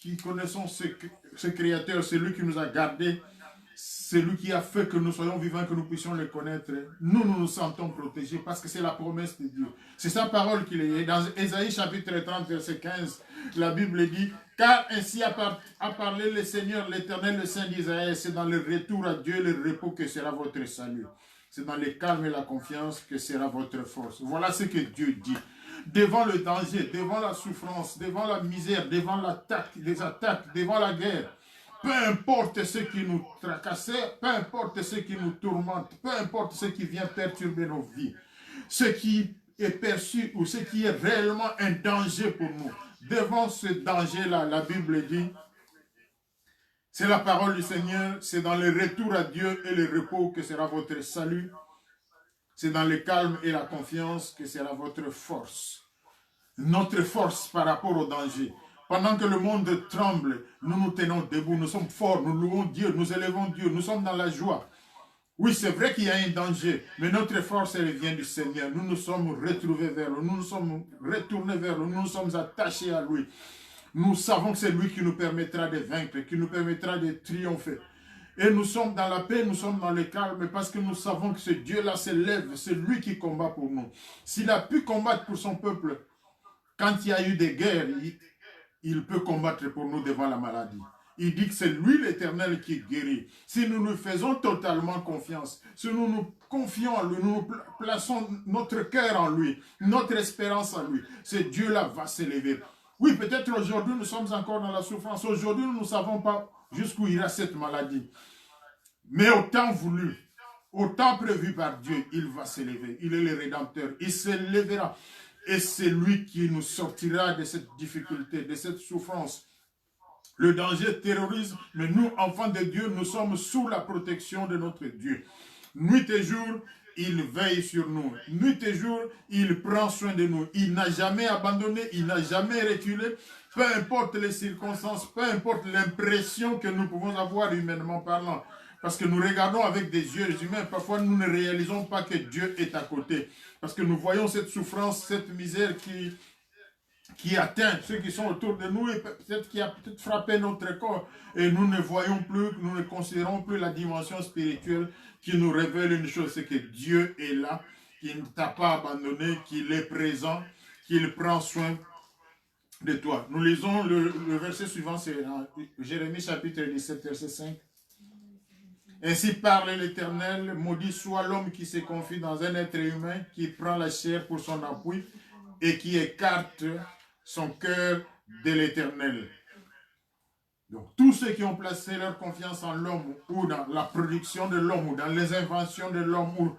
qui connaissons ce Créateur, celui qui nous a gardés, celui qui a fait que nous soyons vivants, que nous puissions le connaître, nous nous sentons protégés parce que c'est la promesse de Dieu. C'est sa parole qu'il est. Dans Ésaïe chapitre 30, verset 15, la Bible dit, car ainsi a parlé le Seigneur, l'Éternel, le Saint d'Israël, c'est dans le retour à Dieu, le repos que sera votre salut. C'est dans le calme et la confiance que sera votre force. Voilà ce que Dieu dit. Devant le danger, devant la souffrance, devant la misère, devant l'attaque, les attaques, devant la guerre, peu importe ce qui nous tracasse, peu importe ce qui nous tourmente, peu importe ce qui vient perturber nos vies, ce qui est perçu ou ce qui est réellement un danger pour nous. Devant ce danger-là, la Bible dit, c'est la parole du Seigneur, c'est dans le retour à Dieu et le repos que sera votre salut. C'est dans le calme et la confiance que sera votre force. Notre force par rapport au danger. Pendant que le monde tremble, nous nous tenons debout, nous sommes forts, nous louons Dieu, nous élevons Dieu, nous sommes dans la joie. Oui, c'est vrai qu'il y a un danger, mais notre force, elle vient du Seigneur. Nous nous sommes retrouvés vers lui, nous nous sommes retournés vers lui, nous nous sommes attachés à lui. Nous savons que c'est lui qui nous permettra de vaincre, qui nous permettra de triompher. Et nous sommes dans la paix, nous sommes dans le calme, parce que nous savons que ce Dieu-là s'élève, c'est lui qui combat pour nous. S'il a pu combattre pour son peuple, quand il y a eu des guerres, il peut combattre pour nous devant la maladie. Il dit que c'est lui l'Éternel qui guérit. Si nous nous faisons totalement confiance, si nous nous confions en lui, nous plaçons notre cœur en lui, notre espérance en lui, ce Dieu-là va s'élever. Oui, peut-être aujourd'hui nous sommes encore dans la souffrance. Aujourd'hui nous ne savons pas jusqu'où ira cette maladie. Mais au temps voulu, au temps prévu par Dieu, il va s'élever. Il est le Rédempteur. Il s'élèvera. Et c'est lui qui nous sortira de cette difficulté, de cette souffrance. Le danger terrorise, mais nous, enfants de Dieu, nous sommes sous la protection de notre Dieu. Nuit et jour, il veille sur nous. Nuit et jour, il prend soin de nous. Il n'a jamais abandonné, il n'a jamais reculé. Peu importe les circonstances, peu importe l'impression que nous pouvons avoir humainement parlant. Parce que nous regardons avec des yeux humains, parfois nous ne réalisons pas que Dieu est à côté. Parce que nous voyons cette souffrance, cette misère qui atteint ceux qui sont autour de nous et peut-être qui a peut-être frappé notre corps. Et nous ne voyons plus, nous ne considérons plus la dimension spirituelle qui nous révèle une chose, c'est que Dieu est là, qu'il ne t'a pas abandonné, qu'il est présent, qu'il prend soin de toi. Nous lisons le verset suivant, c'est Jérémie chapitre 17, verset 5. Ainsi parle l'Éternel, maudit soit l'homme qui se confie dans un être humain, qui prend la chair pour son appui et qui écarte son cœur de l'Éternel. Donc, tous ceux qui ont placé leur confiance en l'homme ou dans la production de l'homme ou dans les inventions de l'homme,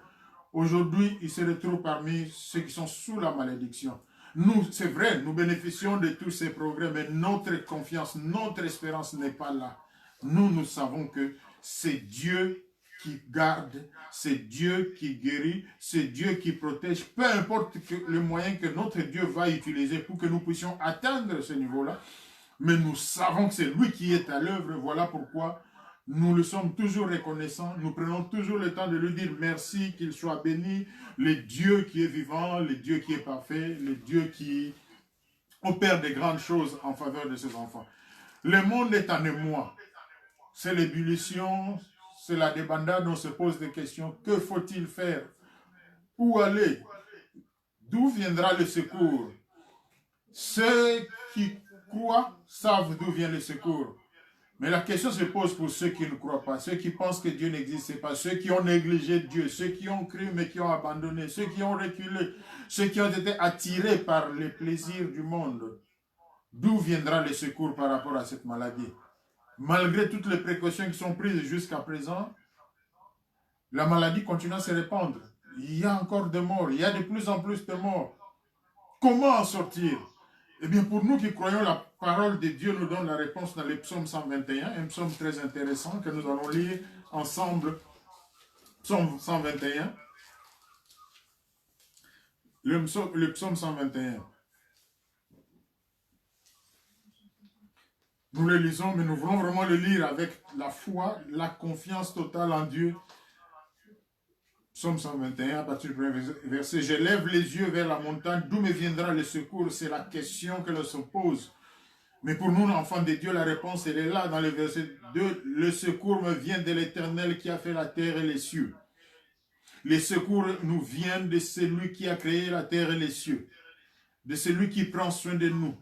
aujourd'hui, ils se retrouvent parmi ceux qui sont sous la malédiction. Nous, c'est vrai, nous bénéficions de tous ces progrès, mais notre confiance, notre espérance n'est pas là. Nous savons que c'est Dieu qui garde, c'est Dieu qui guérit, c'est Dieu qui protège, peu importe le moyen que notre Dieu va utiliser pour que nous puissions atteindre ce niveau-là. Mais nous savons que c'est lui qui est à l'œuvre. Voilà pourquoi nous le sommes toujours reconnaissants. Nous prenons toujours le temps de lui dire merci, qu'il soit béni. Le Dieu qui est vivant, le Dieu qui est parfait, le Dieu qui opère de grandes choses en faveur de ses enfants. Le monde est en émoi. C'est l'ébullition, c'est la débandade, on se pose des questions. Que faut-il faire? Où aller? D'où viendra le secours? Ceux qui croient savent d'où vient le secours. Mais la question se pose pour ceux qui ne croient pas, ceux qui pensent que Dieu n'existe pas, ceux qui ont négligé Dieu, ceux qui ont cru mais qui ont abandonné, ceux qui ont reculé, ceux qui ont été attirés par les plaisirs du monde. D'où viendra le secours par rapport à cette maladie? Malgré toutes les précautions qui sont prises jusqu'à présent, la maladie continue à se répandre. Il y a encore des morts, il y a de plus en plus de morts. Comment en sortir? Eh bien, pour nous qui croyons, la parole de Dieu nous donne la réponse dans le psaume 121, un psaume très intéressant que nous allons lire ensemble. Psaume 121. Le psaume 121. Nous le lisons, mais nous voulons vraiment le lire avec la foi, la confiance totale en Dieu. Psaume 121, à partir du premier verset. Je lève les yeux vers la montagne, d'où me viendra le secours? C'est la question que l'on se pose. Mais pour nous, enfants de Dieu, la réponse, elle est là, dans le verset 2. Le secours me vient de l'Éternel qui a fait la terre et les cieux. Les secours nous viennent de celui qui a créé la terre et les cieux. De celui qui prend soin de nous.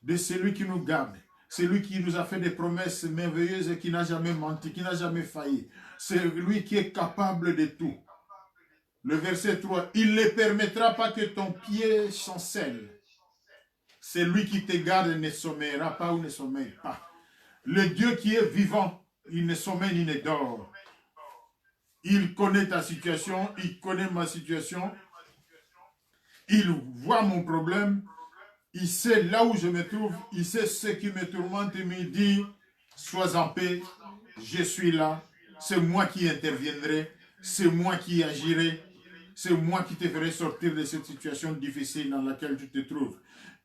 De celui qui nous garde. Celui qui nous a fait des promesses merveilleuses et qui n'a jamais menti, qui n'a jamais failli. C'est lui qui est capable de tout. Le verset 3, il ne permettra pas que ton pied chancelle. C'est lui qui te garde et ne sommeillera pas ou ne sommeille pas. Le Dieu qui est vivant, il ne sommeille ni ne dort. Il connaît ta situation, il connaît ma situation. Il voit mon problème. Il sait là où je me trouve. Il sait ce qui me tourmente et me dit, sois en paix, je suis là. C'est moi qui interviendrai. C'est moi qui agirai. C'est moi qui te ferai sortir de cette situation difficile dans laquelle tu te trouves.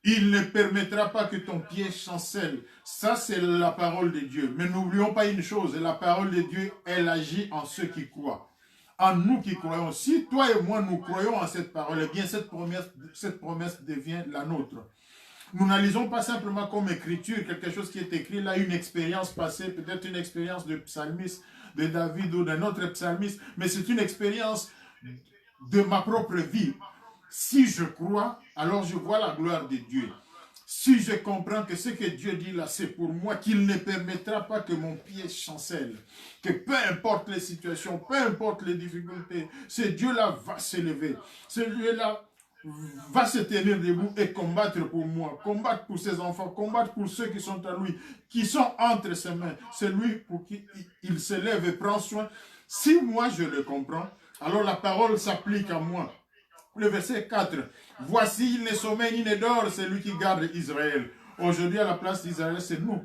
Il ne permettra pas que ton pied chancelle. Ça, c'est la parole de Dieu. Mais n'oublions pas une chose, la parole de Dieu, elle agit en ceux qui croient. En nous qui croyons. Si toi et moi, nous croyons en cette parole, eh bien, cette promesse devient la nôtre. Nous n'analysons pas simplement comme écriture, quelque chose qui est écrit là, une expérience passée, peut-être une expérience de psalmiste, de David ou d'un autre psalmiste, mais c'est une expérience de ma propre vie. Si je crois, alors je vois la gloire de Dieu. Si je comprends que ce que Dieu dit là, c'est pour moi, qu'il ne permettra pas que mon pied chancelle, que peu importe les situations, peu importe les difficultés, ce Dieu-là va s'élever. Ce Dieu-là va se tenir debout et combattre pour moi, combattre pour ses enfants, combattre pour ceux qui sont à lui, qui sont entre ses mains. C'est lui pour qui il se lève et prend soin. Si moi je le comprends, alors la parole s'applique à moi. Le verset 4. Voici, il ne sommeille ni ne dort, c'est lui qui garde Israël. Aujourd'hui, à la place d'Israël, c'est nous.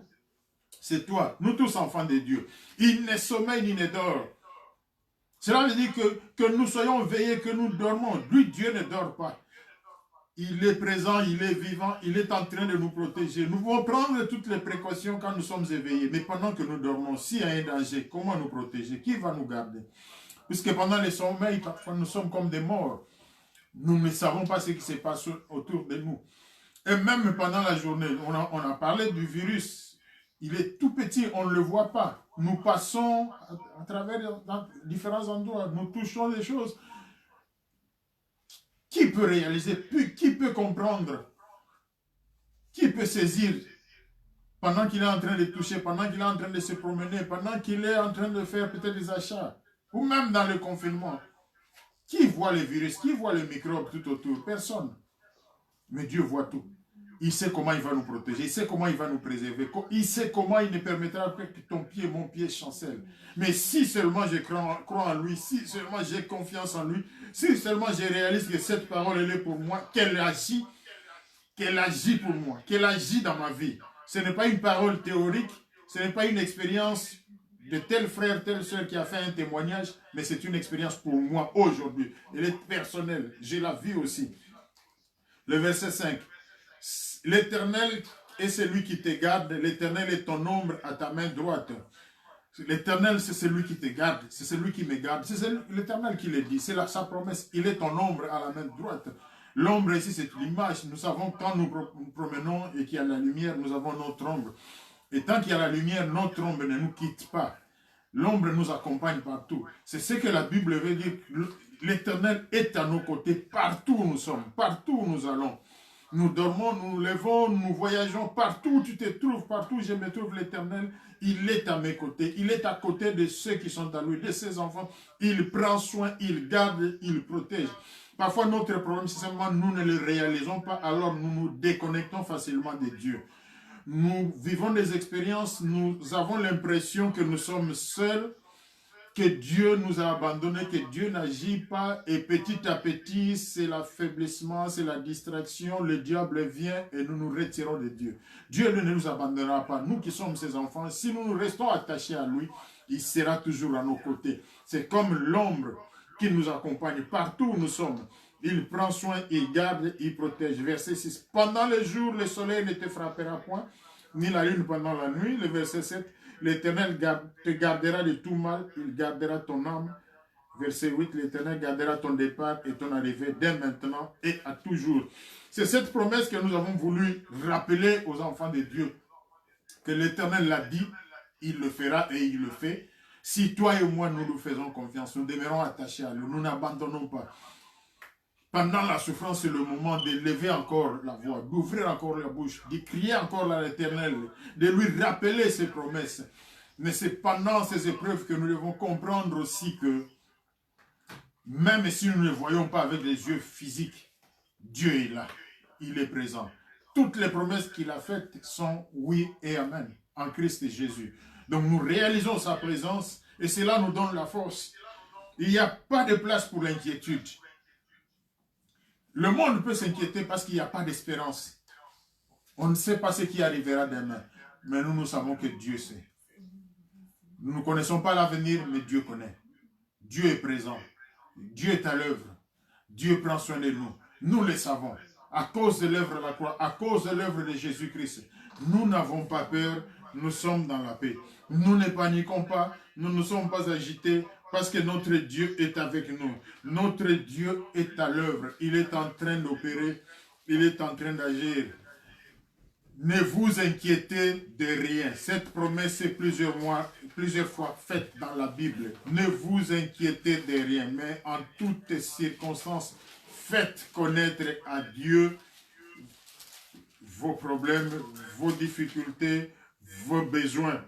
C'est toi. Nous tous enfants de Dieu. Il ne sommeille ni ne dort. Cela veut dire que nous soyons veillés, que nous dormons. Lui, Dieu ne dort pas. Il est présent, il est vivant, il est en train de nous protéger. Nous pouvons prendre toutes les précautions quand nous sommes éveillés. Mais pendant que nous dormons, s'il y a un danger, comment nous protéger? Qui va nous garder? Puisque pendant le sommeil, parfois nous sommes comme des morts. Nous ne savons pas ce qui se passe autour de nous. Et même pendant la journée, on a parlé du virus. Il est tout petit, on ne le voit pas. Nous passons à travers dans différents endroits, nous touchons les choses. Qui peut réaliser? Qui peut comprendre? Qui peut saisir? Pendant qu'il est en train de toucher, pendant qu'il est en train de se promener, pendant qu'il est en train de faire peut-être des achats, ou même dans le confinement. Qui voit les virus? Qui voit les microbes tout autour? Personne. Mais Dieu voit tout. il sait comment il va nous protéger, il sait comment il va nous préserver, il sait comment il ne permettra pas que ton pied, mon pied chancelle. Mais si seulement je crois en lui, si seulement j'ai confiance en lui, si seulement je réalise que cette parole, elle est pour moi, qu'elle agit pour moi, qu'elle agit dans ma vie. Ce n'est pas une parole théorique, ce n'est pas une expérience de tel frère, telle soeur qui a fait un témoignage, mais c'est une expérience pour moi aujourd'hui. Elle est personnelle, je la vis aussi. Le verset 5. L'Éternel est celui qui te garde, l'Éternel est ton ombre à ta main droite. L'Éternel, c'est celui qui te garde, c'est celui qui me garde. C'est l'Éternel qui le dit, c'est sa promesse. Il est ton ombre à la main droite. L'ombre ici, c'est l'image. Nous savons quand nous promenons et qu'il y a la lumière, nous avons notre ombre. Et tant qu'il y a la lumière, notre ombre ne nous quitte pas. L'ombre nous accompagne partout. C'est ce que la Bible veut dire. L'Éternel est à nos côtés partout où nous sommes, partout où nous allons. Nous dormons, nous nous levons, nous voyageons partout où tu te trouves, partout où je me trouve, l'Éternel, il est à mes côtés. Il est à côté de ceux qui sont à lui, de ses enfants. Il prend soin, il garde, il protège. Parfois, notre problème, c'est seulement nous ne le réalisons pas, alors nous nous déconnectons facilement de Dieu. Nous vivons des expériences, nous avons l'impression que nous sommes seuls, que Dieu nous a abandonnés, que Dieu n'agit pas, et petit à petit, c'est l'affaiblissement, c'est la distraction, le diable vient et nous nous retirons de Dieu. Dieu ne nous abandonnera pas, nous qui sommes ses enfants, si nous nous restons attachés à lui, il sera toujours à nos côtés. C'est comme l'ombre qui nous accompagne partout où nous sommes. Il prend soin, il garde, il protège. Verset 6. Pendant le jour, le soleil ne te frappera point, ni la lune pendant la nuit. Le verset 7. L'Éternel te gardera de tout mal, il gardera ton âme. Verset 8, l'Éternel gardera ton départ et ton arrivée dès maintenant et à toujours. C'est cette promesse que nous avons voulu rappeler aux enfants de Dieu. Que l'Éternel l'a dit, il le fera et il le fait. Si toi et moi, nous nous faisons confiance, nous demeurons attachés à lui, nous n'abandonnons pas. Pendant la souffrance, c'est le moment de lever encore la voix, d'ouvrir encore la bouche, de crier encore à l'Éternel, de lui rappeler ses promesses. Mais c'est pendant ces épreuves que nous devons comprendre aussi que même si nous ne le voyons pas avec les yeux physiques, Dieu est là, il est présent. Toutes les promesses qu'il a faites sont oui et amen en Christ Jésus. Donc nous réalisons sa présence et cela nous donne la force. Il n'y a pas de place pour l'inquiétude. Le monde peut s'inquiéter parce qu'il n'y a pas d'espérance. On ne sait pas ce qui arrivera demain. Mais nous savons que Dieu sait. Nous ne connaissons pas l'avenir, mais Dieu connaît. Dieu est présent. Dieu est à l'œuvre. Dieu prend soin de nous. Nous le savons. À cause de l'œuvre de la croix, à cause de l'œuvre de Jésus-Christ, nous n'avons pas peur. Nous sommes dans la paix. Nous ne paniquons pas. Nous ne sommes pas agités. Parce que notre Dieu est avec nous. Notre Dieu est à l'œuvre. Il est en train d'opérer. Il est en train d'agir. Ne vous inquiétez de rien. Cette promesse est plusieurs fois faite dans la Bible. Ne vous inquiétez de rien. Mais en toutes circonstances, faites connaître à Dieu vos problèmes, vos difficultés, vos besoins.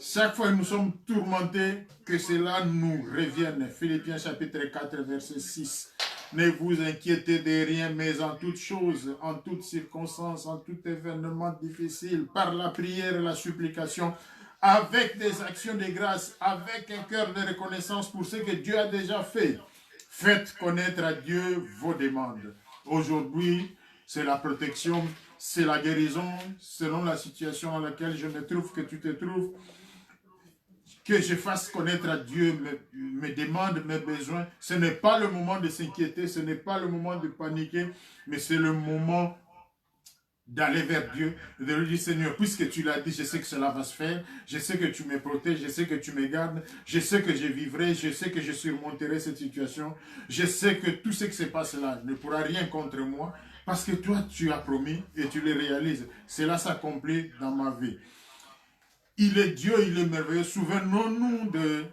Chaque fois que nous sommes tourmentés, que cela nous revienne. Philippiens chapitre 4, verset 6. Ne vous inquiétez de rien, mais en toutes choses, en toutes circonstances, en tout événement difficile, par la prière et la supplication, avec des actions de grâce, avec un cœur de reconnaissance pour ce que Dieu a déjà fait. Faites connaître à Dieu vos demandes. Aujourd'hui, c'est la protection, c'est la guérison, selon la situation dans laquelle je me trouve, que tu te trouves. Que je fasse connaître à Dieu mes demandes, mes besoins. Ce n'est pas le moment de s'inquiéter, ce n'est pas le moment de paniquer, mais c'est le moment d'aller vers Dieu, de lui dire, Seigneur, puisque tu l'as dit, je sais que cela va se faire, je sais que tu me protèges, je sais que tu me gardes, je sais que je vivrai, je sais que je surmonterai cette situation, je sais que tout ce qui se passe là ne pourra rien contre moi, parce que toi, tu as promis et tu le réalises. Cela s'accomplit dans ma vie. Il est Dieu, il est merveilleux. Souvenons-nous de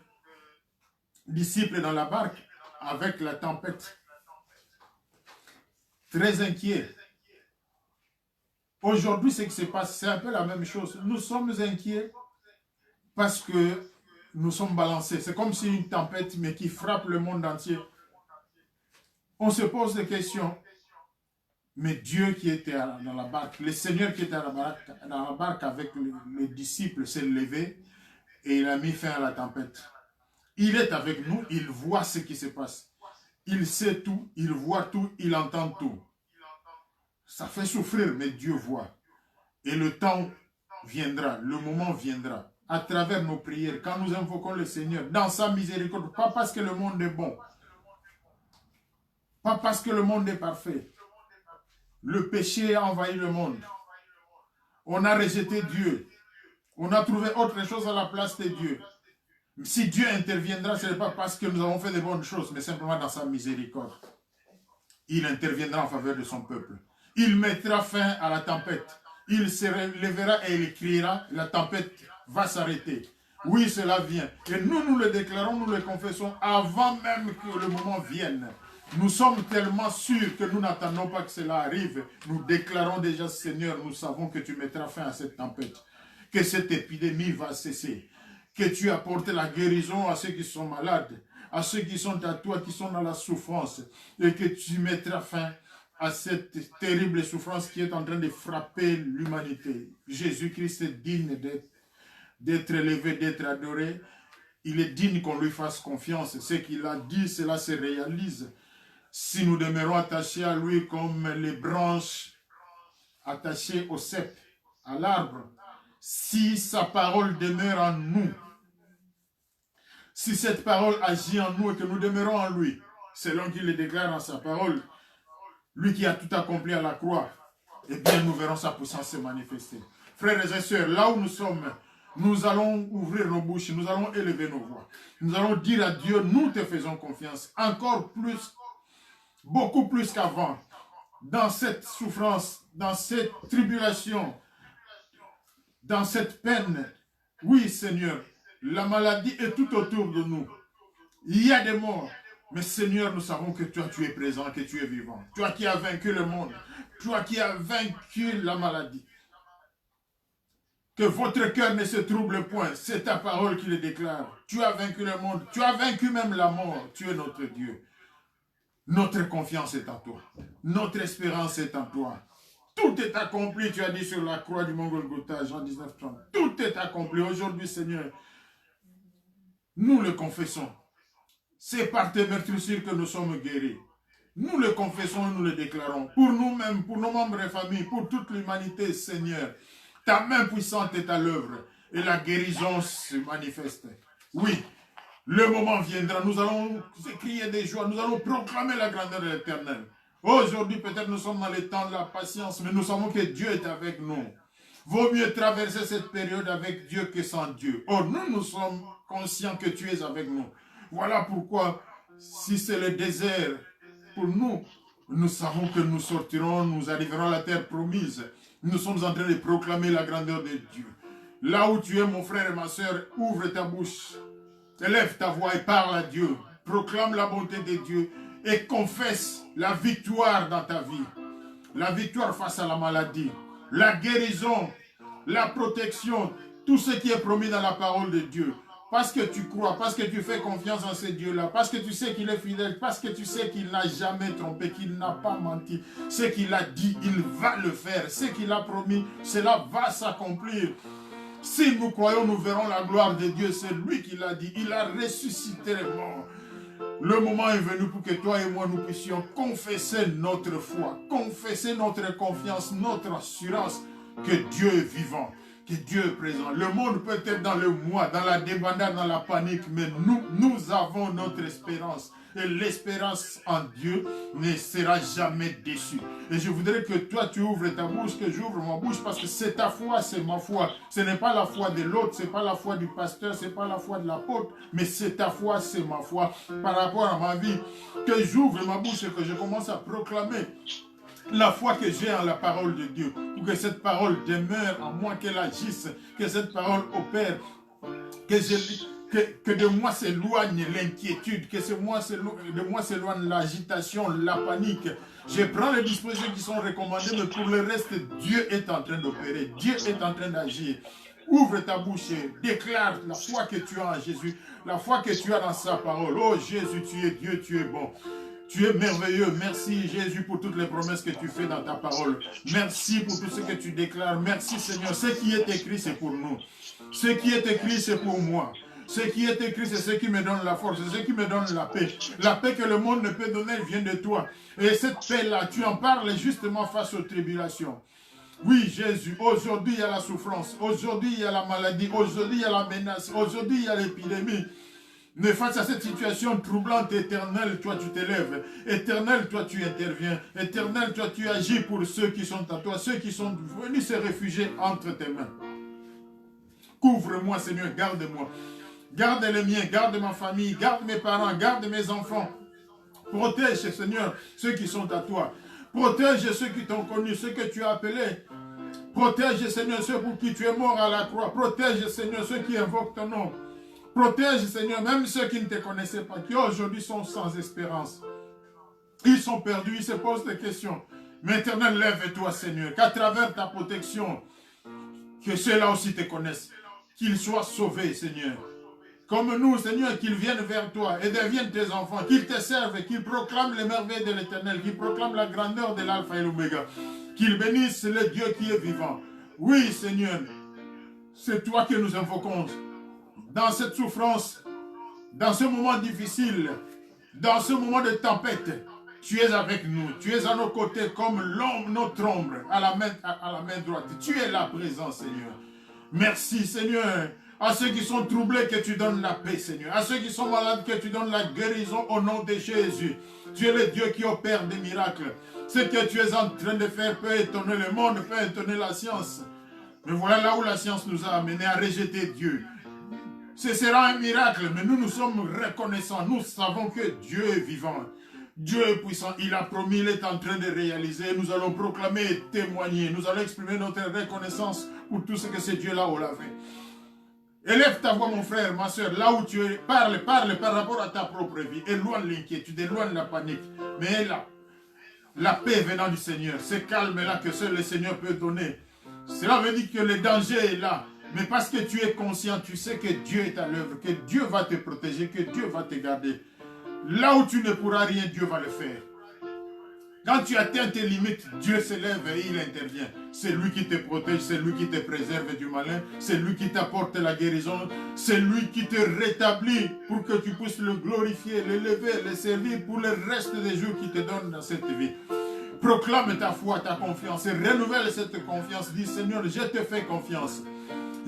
disciples dans la barque avec la tempête. Très inquiets. Aujourd'hui, ce qui se passe, c'est un peu la même chose. Nous sommes inquiets parce que nous sommes balancés. C'est comme si une tempête, mais qui frappe le monde entier. On se pose des questions. Mais Dieu qui était dans la barque, le Seigneur qui était dans la barque avec les disciples s'est levé et il a mis fin à la tempête. Il est avec nous, il voit ce qui se passe. Il sait tout, il voit tout, il entend tout. Ça fait souffrir, mais Dieu voit. Et le temps viendra, le moment viendra, à travers nos prières, quand nous invoquons le Seigneur, dans sa miséricorde, pas parce que le monde est bon, pas parce que le monde est parfait. Le péché a envahi le monde. On a rejeté Dieu. On a trouvé autre chose à la place de Dieu. Si Dieu interviendra, ce n'est pas parce que nous avons fait de bonnes choses, mais simplement dans sa miséricorde. Il interviendra en faveur de son peuple. Il mettra fin à la tempête. Il se relèvera et il criera, la tempête va s'arrêter. Oui, cela vient. Et nous le déclarons, nous le confessons avant même que le moment vienne. Nous sommes tellement sûrs que nous n'attendons pas que cela arrive. Nous déclarons déjà, Seigneur, nous savons que tu mettras fin à cette tempête. Que cette épidémie va cesser. Que tu apportes la guérison à ceux qui sont malades, à ceux qui sont à toi, qui sont dans la souffrance. Et que tu mettras fin à cette terrible souffrance qui est en train de frapper l'humanité. Jésus-Christ est digne d'être élevé, d'être adoré. Il est digne qu'on lui fasse confiance. Ce qu'il a dit, cela se réalise. Si nous demeurons attachés à lui comme les branches attachées au cep, à l'arbre, si sa parole demeure en nous, si cette parole agit en nous et que nous demeurons en lui, selon qu'il le déclare dans sa parole, lui qui a tout accompli à la croix, eh bien nous verrons sa puissance se manifester. Frères et sœurs, là où nous sommes, nous allons ouvrir nos bouches, nous allons élever nos voix. Nous allons dire à Dieu, nous te faisons confiance, encore plus, beaucoup plus qu'avant, dans cette souffrance, dans cette tribulation, dans cette peine. Oui, Seigneur, la maladie est tout autour de nous. Il y a des morts. Mais Seigneur, nous savons que toi, tu es présent, que tu es vivant. Toi qui as vaincu le monde. Toi qui as vaincu la maladie. Que votre cœur ne se trouble point. C'est ta parole qui le déclare. Tu as vaincu le monde. Tu as vaincu même la mort. Tu es notre Dieu. Notre confiance est en toi. Notre espérance est en toi. Tout est accompli, tu as dit sur la croix du mont Golgotha, Jean 19:30. Tout est accompli. Aujourd'hui, Seigneur, nous le confessons. C'est par tes meurtrissures que nous sommes guéris. Nous le confessons et nous le déclarons. Pour nous-mêmes, pour nos membres et familles, pour toute l'humanité, Seigneur. Ta main puissante est à l'œuvre et la guérison se manifeste. Oui, le moment viendra. Nous allons crier des joies. Nous allons proclamer la grandeur de l'Éternel. Aujourd'hui, peut-être nous sommes dans le temps de la patience, mais nous savons que Dieu est avec nous. Vaut mieux traverser cette période avec Dieu que sans Dieu. Oh, nous sommes conscients que tu es avec nous. Voilà pourquoi, si c'est le désert pour nous, nous savons que nous sortirons, nous arriverons à la terre promise. Nous sommes en train de proclamer la grandeur de Dieu. Là où tu es, mon frère et ma soeur, ouvre ta bouche, élève ta voix et parle à Dieu. Proclame la bonté de Dieu et confesse la victoire dans ta vie. La victoire face à la maladie, la guérison, la protection, tout ce qui est promis dans la parole de Dieu. Parce que tu crois, parce que tu fais confiance en ce Dieu-là, parce que tu sais qu'il est fidèle, parce que tu sais qu'il n'a jamais trompé, qu'il n'a pas menti. Ce qu'il a dit, il va le faire. Ce qu'il a promis, cela va s'accomplir. Si nous croyons, nous verrons la gloire de Dieu. C'est lui qui l'a dit. Il a ressuscité les morts. Le moment est venu pour que toi et moi, nous puissions confesser notre foi, confesser notre confiance, notre assurance que Dieu est vivant, que Dieu est présent. Le monde peut être dans le moi, dans la débandade, dans la panique, mais nous avons notre espérance. Et l'espérance en Dieu ne sera jamais déçue. Et je voudrais que toi, tu ouvres ta bouche, que j'ouvre ma bouche, parce que c'est ta foi, c'est ma foi. Ce n'est pas la foi de l'autre, ce n'est pas la foi du pasteur, ce n'est pas la foi de l'apôtre, mais c'est ta foi, c'est ma foi. Par rapport à ma vie, que j'ouvre ma bouche et que je commence à proclamer la foi que j'ai en la parole de Dieu, pour que cette parole demeure en moi, qu'elle agisse, que cette parole opère, que de moi s'éloigne l'inquiétude, que de moi s'éloigne l'agitation, la panique. Je prends les dispositions qui sont recommandées, mais pour le reste, Dieu est en train d'opérer, Dieu est en train d'agir. Ouvre ta bouche et déclare la foi que tu as en Jésus, la foi que tu as dans sa parole. Oh Jésus, tu es Dieu, tu es bon. Tu es merveilleux. Merci Jésus pour toutes les promesses que tu fais dans ta parole. Merci pour tout ce que tu déclares. Merci Seigneur. Ce qui est écrit, c'est pour nous. Ce qui est écrit, c'est pour moi. Ce qui est écrit, c'est ce qui me donne la force, c'est ce qui me donne la paix. La paix que le monde ne peut donner vient de toi. Et cette paix-là, tu en parles justement face aux tribulations. Oui, Jésus, aujourd'hui il y a la souffrance, aujourd'hui il y a la maladie, aujourd'hui il y a la menace, aujourd'hui il y a l'épidémie. Mais face à cette situation troublante, éternelle, toi tu t'élèves. Éternel, toi tu interviens. Éternel, toi tu agis pour ceux qui sont à toi, ceux qui sont venus se réfugier entre tes mains. Couvre-moi, Seigneur, garde-moi. Garde les miens, garde ma famille, garde mes parents, garde mes enfants. Protège, Seigneur, ceux qui sont à toi. Protège ceux qui t'ont connu, ceux que tu as appelés. Protège, Seigneur, ceux pour qui tu es mort à la croix. Protège, Seigneur, ceux qui invoquent ton nom. Protège, Seigneur, même ceux qui ne te connaissaient pas, qui aujourd'hui sont sans espérance. Ils sont perdus, ils se posent des questions. Mais Éternel, lève-toi, Seigneur, qu'à travers ta protection, que ceux-là aussi te connaissent. Qu'ils soient sauvés, Seigneur. Comme nous, Seigneur, qu'ils viennent vers toi et deviennent tes enfants, qu'ils te servent, qu'ils proclament les merveilles de l'Éternel, qu'ils proclament la grandeur de l'Alpha et l'Oméga, qu'ils bénissent le Dieu qui est vivant. Oui, Seigneur, c'est toi que nous invoquons. Dans cette souffrance, dans ce moment difficile, dans ce moment de tempête, tu es avec nous, tu es à nos côtés comme l'ombre, notre ombre, à la main droite. Tu es là présent, Seigneur. Merci, Seigneur. À ceux qui sont troublés, que tu donnes la paix, Seigneur. À ceux qui sont malades, que tu donnes la guérison au nom de Jésus. Tu es le Dieu qui opère des miracles. Ce que tu es en train de faire peut étonner le monde, peut étonner la science. Mais voilà là où la science nous a amenés à rejeter Dieu. Ce sera un miracle, mais nous sommes reconnaissants. Nous savons que Dieu est vivant. Dieu est puissant. Il a promis, il est en train de réaliser. Nous allons proclamer et témoigner. Nous allons exprimer notre reconnaissance pour tout ce que ce Dieu-là a fait. Élève ta voix, mon frère, ma soeur, là où tu es. Parle par rapport à ta propre vie. Éloigne l'inquiétude, éloigne la panique. Mais la paix venant du Seigneur, ce calme-là que seul le Seigneur peut donner. Cela veut dire que le danger est là. Mais parce que tu es conscient, tu sais que Dieu est à l'œuvre, que Dieu va te protéger, que Dieu va te garder. Là où tu ne pourras rien, Dieu va le faire. Quand tu atteins tes limites, Dieu se lève et il intervient. C'est lui qui te protège, c'est lui qui te préserve du malin, c'est lui qui t'apporte la guérison, c'est lui qui te rétablit pour que tu puisses le glorifier, l'élever, le servir pour le reste des jours qu'il te donne dans cette vie. Proclame ta foi, ta confiance et renouvelle cette confiance. Dis Seigneur, je te fais confiance.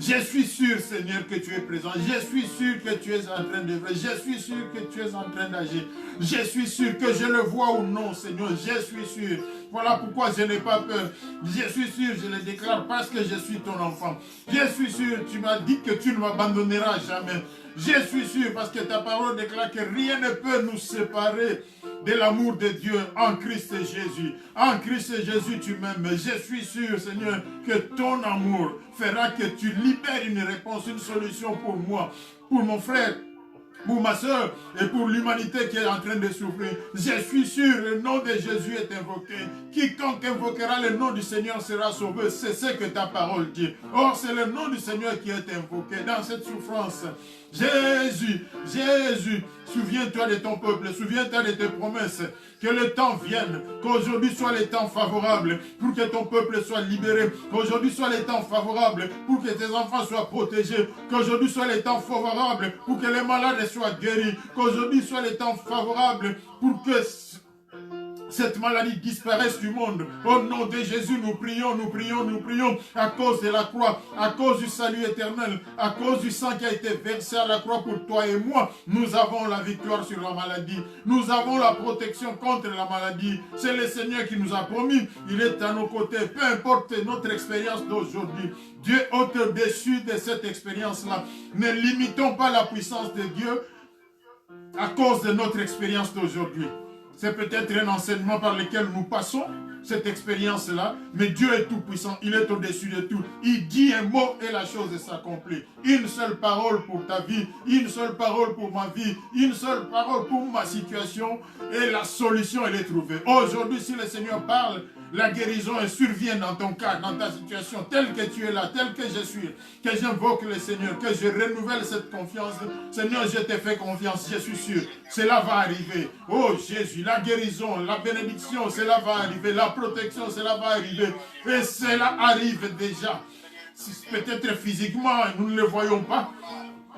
Je suis sûr, Seigneur, que tu es présent. Je suis sûr que tu es en train d'œuvrer. Je suis sûr que tu es en train d'agir. Je suis sûr que je le vois ou non, Seigneur. Je suis sûr. Voilà pourquoi je n'ai pas peur. Je suis sûr, je le déclare parce que je suis ton enfant. Je suis sûr, tu m'as dit que tu ne m'abandonneras jamais. Je suis sûr parce que ta parole déclare que rien ne peut nous séparer de l'amour de Dieu en Christ Jésus. En Christ Jésus, tu m'aimes. Je suis sûr, Seigneur, que ton amour fera que tu libères une réponse, une solution pour moi, pour mon frère, pour ma soeur et pour l'humanité qui est en train de souffrir. Je suis sûr, le nom de Jésus est invoqué. Quiconque invoquera le nom du Seigneur sera sauvé. C'est ce que ta parole dit. Or, c'est le nom du Seigneur qui est invoqué dans cette souffrance. Jésus, Jésus, souviens-toi de ton peuple, souviens-toi de tes promesses, que le temps vienne, qu'aujourd'hui soit le temps favorable pour que ton peuple soit libéré, qu'aujourd'hui soit le temps favorable pour que tes enfants soient protégés, qu'aujourd'hui soit le temps favorable pour que les malades soient guéris, qu'aujourd'hui soit le temps favorable pour que cette maladie disparaisse du monde. Au nom de Jésus, nous prions, nous prions, nous prions à cause de la croix, à cause du salut éternel, à cause du sang qui a été versé à la croix pour toi et moi. Nous avons la victoire sur la maladie. Nous avons la protection contre la maladie. C'est le Seigneur qui nous a promis. Il est à nos côtés. Peu importe notre expérience d'aujourd'hui. Dieu est au-dessus de cette expérience-là. Ne limitons pas la puissance de Dieu à cause de notre expérience d'aujourd'hui. C'est peut-être un enseignement par lequel nous passons cette expérience-là, mais Dieu est tout puissant, il est au-dessus de tout. Il dit un mot et la chose s'accomplit. Une seule parole pour ta vie, une seule parole pour ma vie, une seule parole pour ma situation et la solution elle est trouvée. Aujourd'hui, si le Seigneur parle, la guérison survienne dans ton cas, dans ta situation, telle que tu es là, telle que je suis, que j'invoque le Seigneur, que je renouvelle cette confiance. Seigneur, je te fais confiance, je suis sûr, cela va arriver. Oh Jésus, la guérison, la bénédiction, cela va arriver, la protection, cela va arriver, et cela arrive déjà. Peut-être physiquement, nous ne le voyons pas.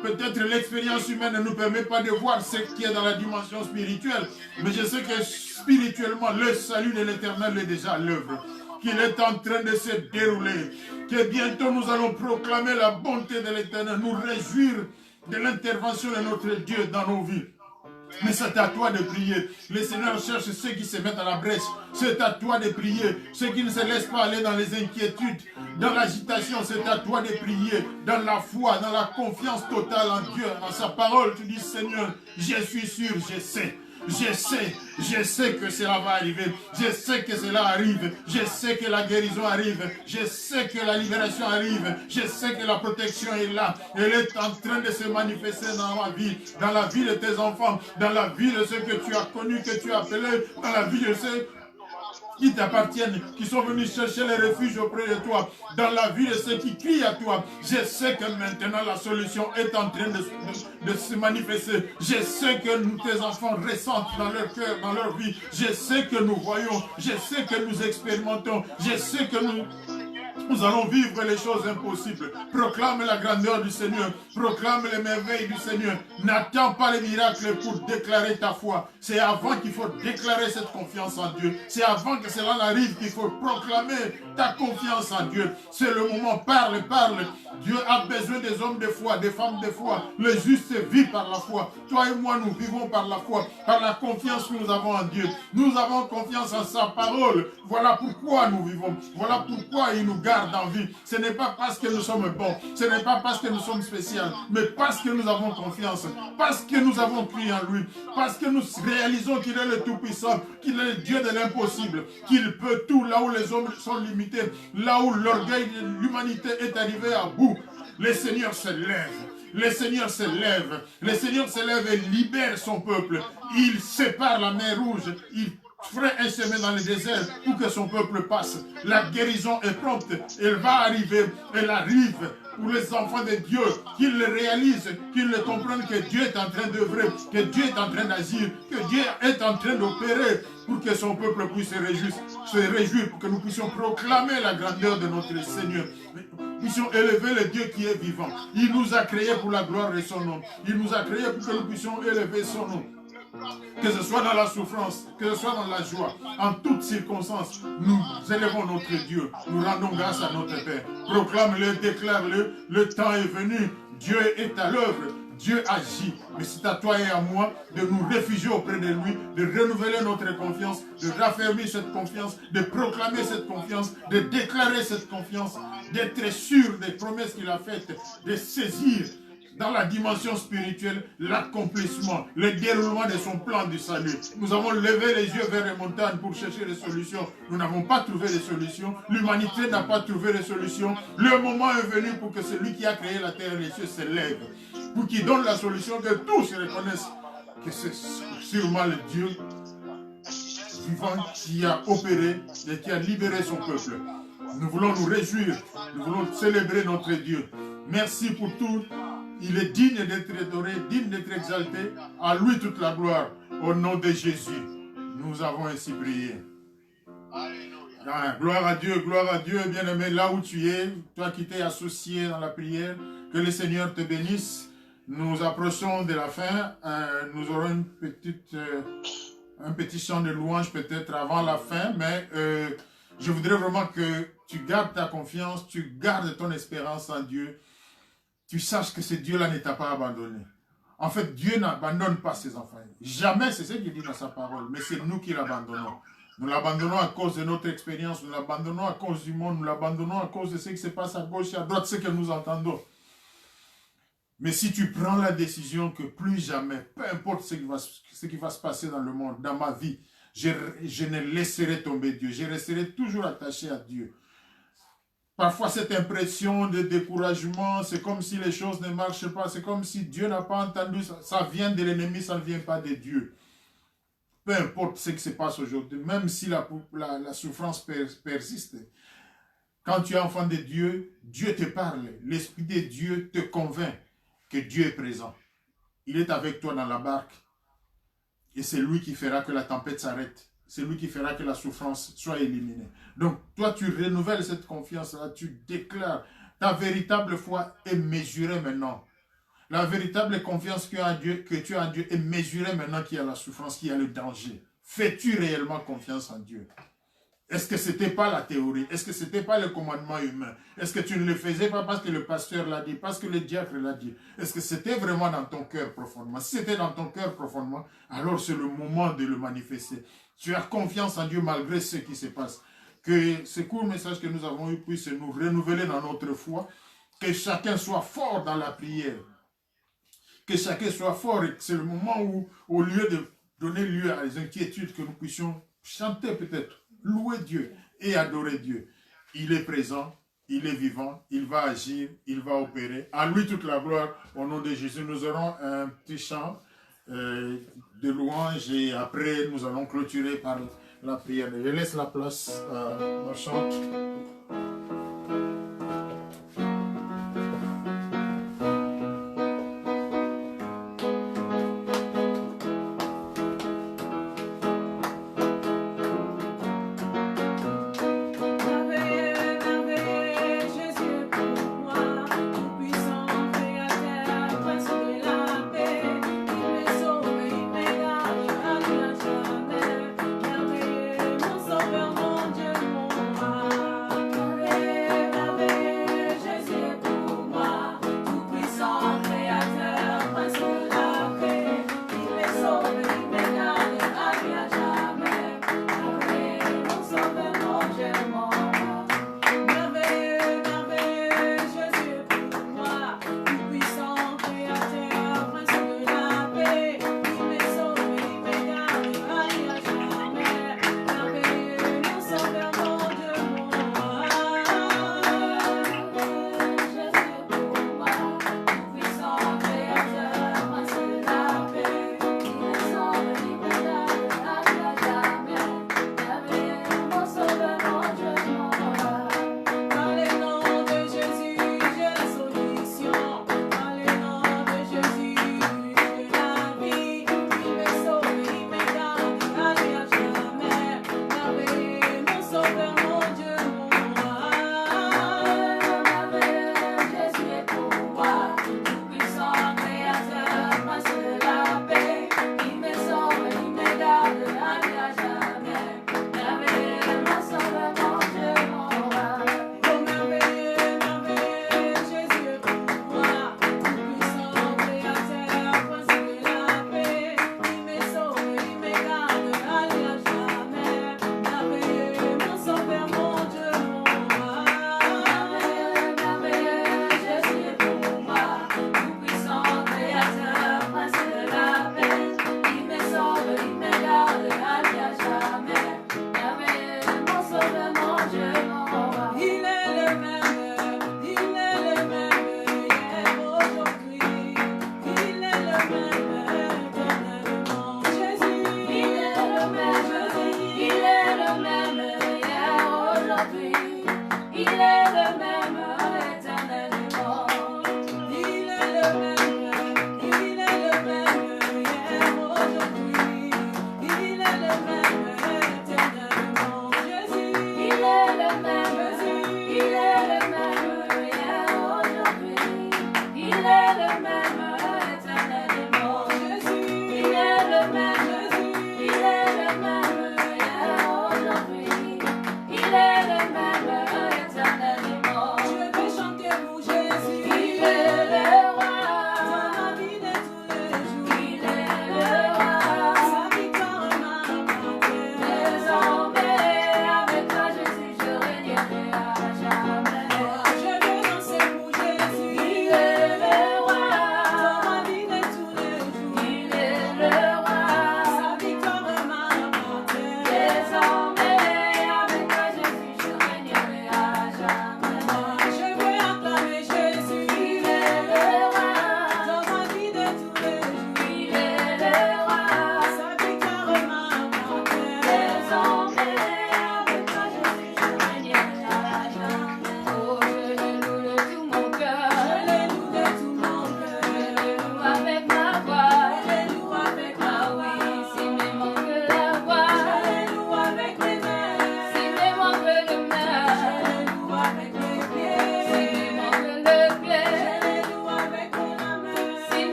Peut-être l'expérience humaine ne nous permet pas de voir ce qui est dans la dimension spirituelle. Mais je sais que spirituellement, le salut de l'Éternel est déjà à l'œuvre. Qu'il est en train de se dérouler. Que bientôt nous allons proclamer la bonté de l'Éternel. Nous réjouir de l'intervention de notre Dieu dans nos vies. Mais c'est à toi de prier. Le Seigneur cherche ceux qui se mettent à la brèche. C'est à toi de prier. Ceux qui ne se laissent pas aller dans les inquiétudes, dans l'agitation, c'est à toi de prier. Dans la foi, dans la confiance totale en Dieu, en sa parole, tu dis Seigneur, je suis sûr, je sais que cela va arriver. Je sais que cela arrive. Je sais que la guérison arrive. Je sais que la libération arrive. Je sais que la protection est là. Elle est en train de se manifester dans ma vie, dans la vie de tes enfants, dans la vie de ceux que tu as connus, que tu as appelés, dans la vie de ceux qui t'appartiennent, qui sont venus chercher le refuge auprès de toi, dans la vie de ceux qui crient à toi. Je sais que maintenant la solution est en train de se manifester. Je sais que tes enfants ressentent dans leur cœur, dans leur vie. Je sais que nous voyons, je sais que nous expérimentons, je sais que nous allons vivre les choses impossibles. Proclame la grandeur du Seigneur. Proclame les merveilles du Seigneur. N'attends pas les miracles pour déclarer ta foi. C'est avant qu'il faut déclarer cette confiance en Dieu. C'est avant que cela n'arrive qu'il faut proclamer ta confiance en Dieu. C'est le moment. Parle, parle. Dieu a besoin des hommes de foi, des femmes de foi. Le juste vit par la foi. Toi et moi, nous vivons par la foi, par la confiance que nous avons en Dieu. Nous avons confiance en sa parole. Voilà pourquoi nous vivons. Voilà pourquoi il nous garde en vie. Ce n'est pas parce que nous sommes bons, ce n'est pas parce que nous sommes spéciaux, mais parce que nous avons confiance, parce que nous avons cru en lui, parce que nous réalisons qu'il est le Tout-Puissant, qu'il est le Dieu de l'impossible, qu'il peut tout là où les hommes sont limités, là où l'orgueil de l'humanité est arrivé à bout. Le Seigneur se lève. Le Seigneur se lève. Le Seigneur se lève et libère son peuple. Il sépare la mer Rouge. Il ferait un chemin dans le désert pour que son peuple passe. La guérison est prompte. Elle va arriver. Elle arrive pour les enfants de Dieu, qu'ils le réalisent, qu'ils le comprennent que Dieu est en train d'œuvrer, que Dieu est en train d'agir, que Dieu est en train d'opérer pour que son peuple puisse se réjouir, pour que nous puissions proclamer la grandeur de notre Seigneur. Nous puissions élever le Dieu qui est vivant. Il nous a créés pour la gloire de son nom. Il nous a créés pour que nous puissions élever son nom. Que ce soit dans la souffrance, que ce soit dans la joie, en toutes circonstances, nous élevons notre Dieu. Nous rendons grâce à notre Père. Proclame-le, déclare-le. Le temps est venu. Dieu est à l'œuvre. Dieu agit. Mais c'est à toi et à moi de nous réfugier auprès de lui, de renouveler notre confiance, de raffermir cette confiance, de proclamer cette confiance, de déclarer cette confiance, d'être sûr des promesses qu'il a faites, de saisir dans la dimension spirituelle l'accomplissement, le déroulement de son plan du salut. Nous avons levé les yeux vers les montagnes pour chercher des solutions. Nous n'avons pas trouvé de solutions. L'humanité n'a pas trouvé de solutions. Le moment est venu pour que celui qui a créé la terre et les cieux se lève, pour qu'il donne la solution, que tous reconnaissent que c'est sûrement le Dieu vivant qui a opéré et qui a libéré son peuple. Nous voulons nous réjouir, nous voulons célébrer notre Dieu. Merci pour tout. Il est digne d'être adoré, digne d'être exalté. À lui toute la gloire. Au nom de Jésus, nous avons ainsi prié. Ah, gloire à Dieu, bien-aimé, là où tu es, toi qui t'es associé dans la prière, que le Seigneur te bénisse. Nous approchons de la fin. Nous aurons un petit chant de louange peut-être avant la fin, mais je voudrais vraiment que tu gardes ta confiance, tu gardes ton espérance en Dieu. Tu saches que ce Dieu-là ne t'a pas abandonné. En fait, Dieu n'abandonne pas ses enfants. Jamais, c'est ce qu'il dit dans sa parole, mais c'est nous qui l'abandonnons. Nous l'abandonnons à cause de notre expérience, nous l'abandonnons à cause du monde, nous l'abandonnons à cause de ce qui se passe à gauche et à droite, ce que nous entendons. Mais si tu prends la décision que plus jamais, peu importe ce qui va se passer dans le monde, dans ma vie, je ne laisserai tomber Dieu, je resterai toujours attaché à Dieu. Parfois, cette impression de découragement, c'est comme si les choses ne marchent pas, c'est comme si Dieu n'a pas entendu, ça vient de l'ennemi, ça ne vient pas de Dieu. peu importe ce qui se passe aujourd'hui, même si la souffrance persiste, quand tu es enfant de Dieu, Dieu te parle, l'Esprit de Dieu te convainc que Dieu est présent. Il est avec toi dans la barque et c'est lui qui fera que la tempête s'arrête. C'est lui qui fera que la souffrance soit éliminée. Donc, toi, tu renouvelles cette confiance-là, tu déclares. Ta véritable foi est mesurée maintenant. La véritable confiance que tu as en Dieu est mesurée maintenant qu'il y a la souffrance, qu'il y a le danger. Fais-tu réellement confiance en Dieu? Est-ce que ce n'était pas la théorie? Est-ce que ce n'était pas le commandement humain? Est-ce que tu ne le faisais pas parce que le pasteur l'a dit, parce que le diacre l'a dit? Est-ce que c'était vraiment dans ton cœur profondément? Si c'était dans ton cœur profondément, alors c'est le moment de le manifester. Tu as confiance en Dieu malgré ce qui se passe. Que ce court message que nous avons eu puisse nous renouveler dans notre foi. Que chacun soit fort dans la prière. Que chacun soit fort. Et c'est le moment où, au lieu de donner lieu à les inquiétudes, que nous puissions chanter peut-être, louer Dieu et adorer Dieu. Il est présent, il est vivant, il va agir, il va opérer. À lui toute la gloire, au nom de Jésus. Nous aurons un petit chant de louange et après nous allons clôturer par la prière. Je laisse la place à nos chants. Sauveur, mon Dieu, mon roi.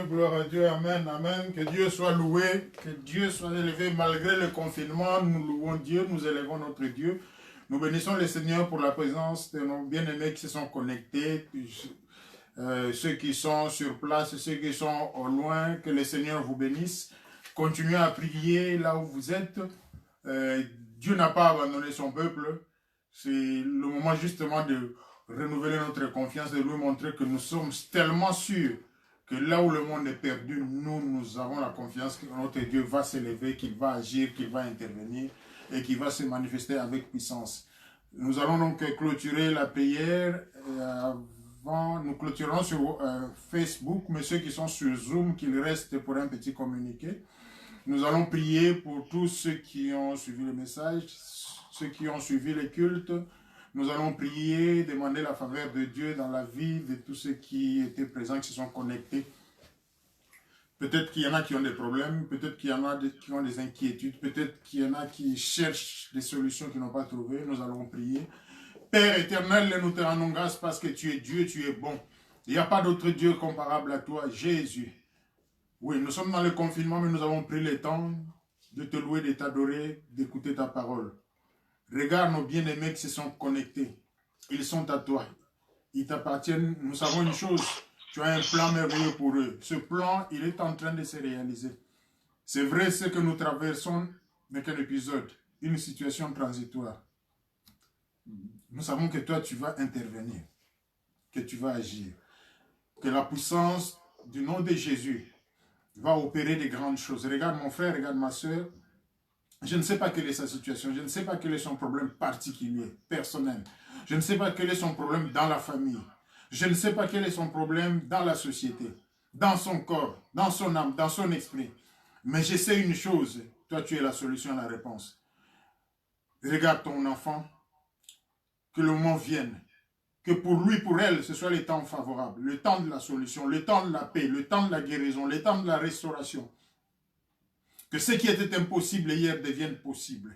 Gloire à Dieu, amen, amen. Que Dieu soit loué, que Dieu soit élevé malgré le confinement. Nous louons Dieu, nous élevons notre Dieu. Nous bénissons le Seigneur pour la présence de nos bien-aimés qui se sont connectés, ceux qui sont sur place, ceux qui sont au loin. Que le Seigneur vous bénisse. Continuez à prier là où vous êtes. Dieu n'a pas abandonné son peuple. C'est le moment justement de renouveler notre confiance, de lui montrer que nous sommes tellement sûrs que là où le monde est perdu, nous avons la confiance que notre Dieu va s'élever, qu'il va agir, qu'il va intervenir et qu'il va se manifester avec puissance. Nous allons donc clôturer la prière. Avant, nous clôturons sur Facebook, mais ceux qui sont sur Zoom, qu'ils restent pour un petit communiqué. Nous allons prier pour tous ceux qui ont suivi le message, ceux qui ont suivi les cultes. Nous allons prier, demander la faveur de Dieu dans la vie de tous ceux qui étaient présents, qui se sont connectés. Peut-être qu'il y en a qui ont des problèmes, peut-être qu'il y en a qui ont des inquiétudes, peut-être qu'il y en a qui cherchent des solutions qu'ils n'ont pas trouvées. Nous allons prier. Père éternel, nous te rendons grâce parce que tu es Dieu, tu es bon. Il n'y a pas d'autre Dieu comparable à toi, Jésus. Oui, nous sommes dans le confinement, mais nous avons pris le temps de te louer, de t'adorer, d'écouter ta parole. Regarde nos bien-aimés qui se sont connectés. Ils sont à toi. Ils t'appartiennent. Nous savons une chose. Tu as un plan merveilleux pour eux. Ce plan, il est en train de se réaliser. C'est vrai, ce que nous traversons n'est qu'un épisode, une situation transitoire. Nous savons que toi, tu vas intervenir, que tu vas agir. Que la puissance du nom de Jésus va opérer de grandes choses. Regarde mon frère, regarde ma soeur. Je ne sais pas quelle est sa situation, je ne sais pas quel est son problème particulier, personnel. Je ne sais pas quel est son problème dans la famille. Je ne sais pas quel est son problème dans la société, dans son corps, dans son âme, dans son esprit. Mais je sais une chose, toi tu es la solution, la réponse. Regarde ton enfant, que le moment vienne, que pour lui, pour elle, ce soit le temps favorable, le temps de la solution, le temps de la paix, le temps de la guérison, le temps de la restauration. Que ce qui était impossible hier devienne possible.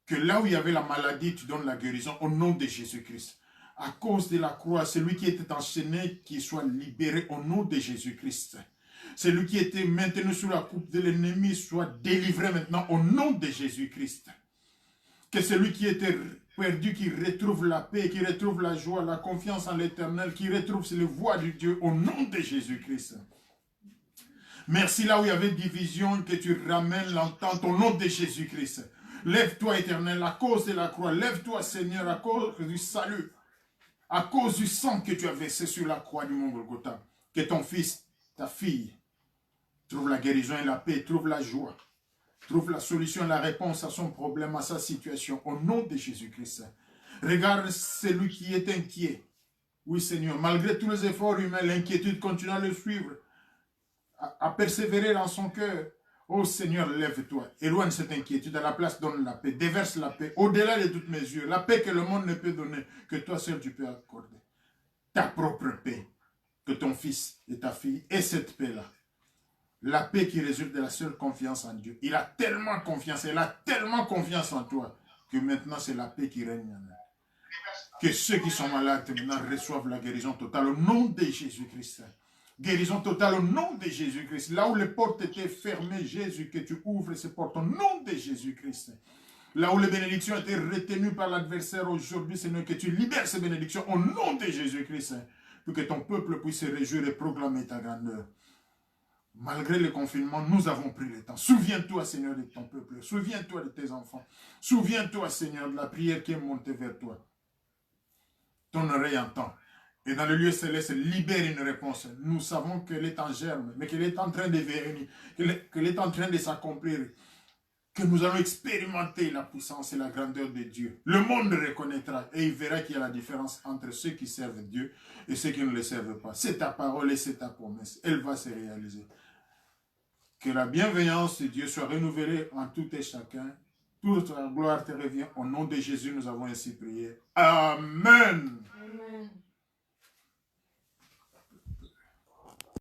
Que là où il y avait la maladie, tu donnes la guérison au nom de Jésus-Christ. À cause de la croix, celui qui était enchaîné, qu'il soit libéré au nom de Jésus-Christ. Celui qui était maintenu sous la coupe de l'ennemi soit délivré maintenant au nom de Jésus-Christ. Que celui qui était perdu, qui retrouve la paix, qui retrouve la joie, la confiance en l'Éternel, qui retrouve les voies de Dieu au nom de Jésus-Christ. Merci là où il y avait division, que tu ramènes l'entente au nom de Jésus-Christ. Lève-toi, Éternel, à cause de la croix. Lève-toi, Seigneur, à cause du salut. À cause du sang que tu as versé sur la croix du mont Golgotha. Que ton fils, ta fille, trouve la guérison et la paix, trouve la joie. Trouve la solution et la réponse à son problème, à sa situation. Au nom de Jésus-Christ. Regarde celui qui est inquiet. Oui, Seigneur, malgré tous les efforts humains, l'inquiétude continue à le suivre, à persévérer dans son cœur. Oh Seigneur, lève-toi, éloigne cette inquiétude, à la place donne la paix, déverse la paix, au-delà de toutes mesures, la paix que le monde ne peut donner, que toi seul tu peux accorder. Ta propre paix, que ton fils et ta fille aient cette paix-là. La paix qui résulte de la seule confiance en Dieu. Il a tellement confiance, elle a tellement confiance en toi, que maintenant c'est la paix qui règne en elle. Que ceux qui sont malades maintenant reçoivent la guérison totale au nom de Jésus-Christ. Guérison totale au nom de Jésus-Christ. Là où les portes étaient fermées, Jésus, que tu ouvres ces portes au nom de Jésus-Christ. Là où les bénédictions étaient retenues par l'adversaire aujourd'hui, Seigneur, que tu libères ces bénédictions au nom de Jésus-Christ. Pour que ton peuple puisse se réjouir et proclamer ta grandeur. Malgré le confinement, nous avons pris le temps. Souviens-toi, Seigneur, de ton peuple. Souviens-toi de tes enfants. Souviens-toi, Seigneur, de la prière qui est montée vers toi. Ton oreille entend. Et dans le lieu céleste, libère une réponse. Nous savons qu'elle est en germe, mais qu'elle est en train de venir, qu'elle est en train de s'accomplir. Que nous allons expérimenter la puissance et la grandeur de Dieu. Le monde reconnaîtra et il verra qu'il y a la différence entre ceux qui servent Dieu et ceux qui ne le servent pas. C'est ta parole et c'est ta promesse. Elle va se réaliser. Que la bienveillance de Dieu soit renouvelée en tout et chacun. Toute la gloire te revient. Au nom de Jésus, nous avons ainsi prié. Amen. Amen.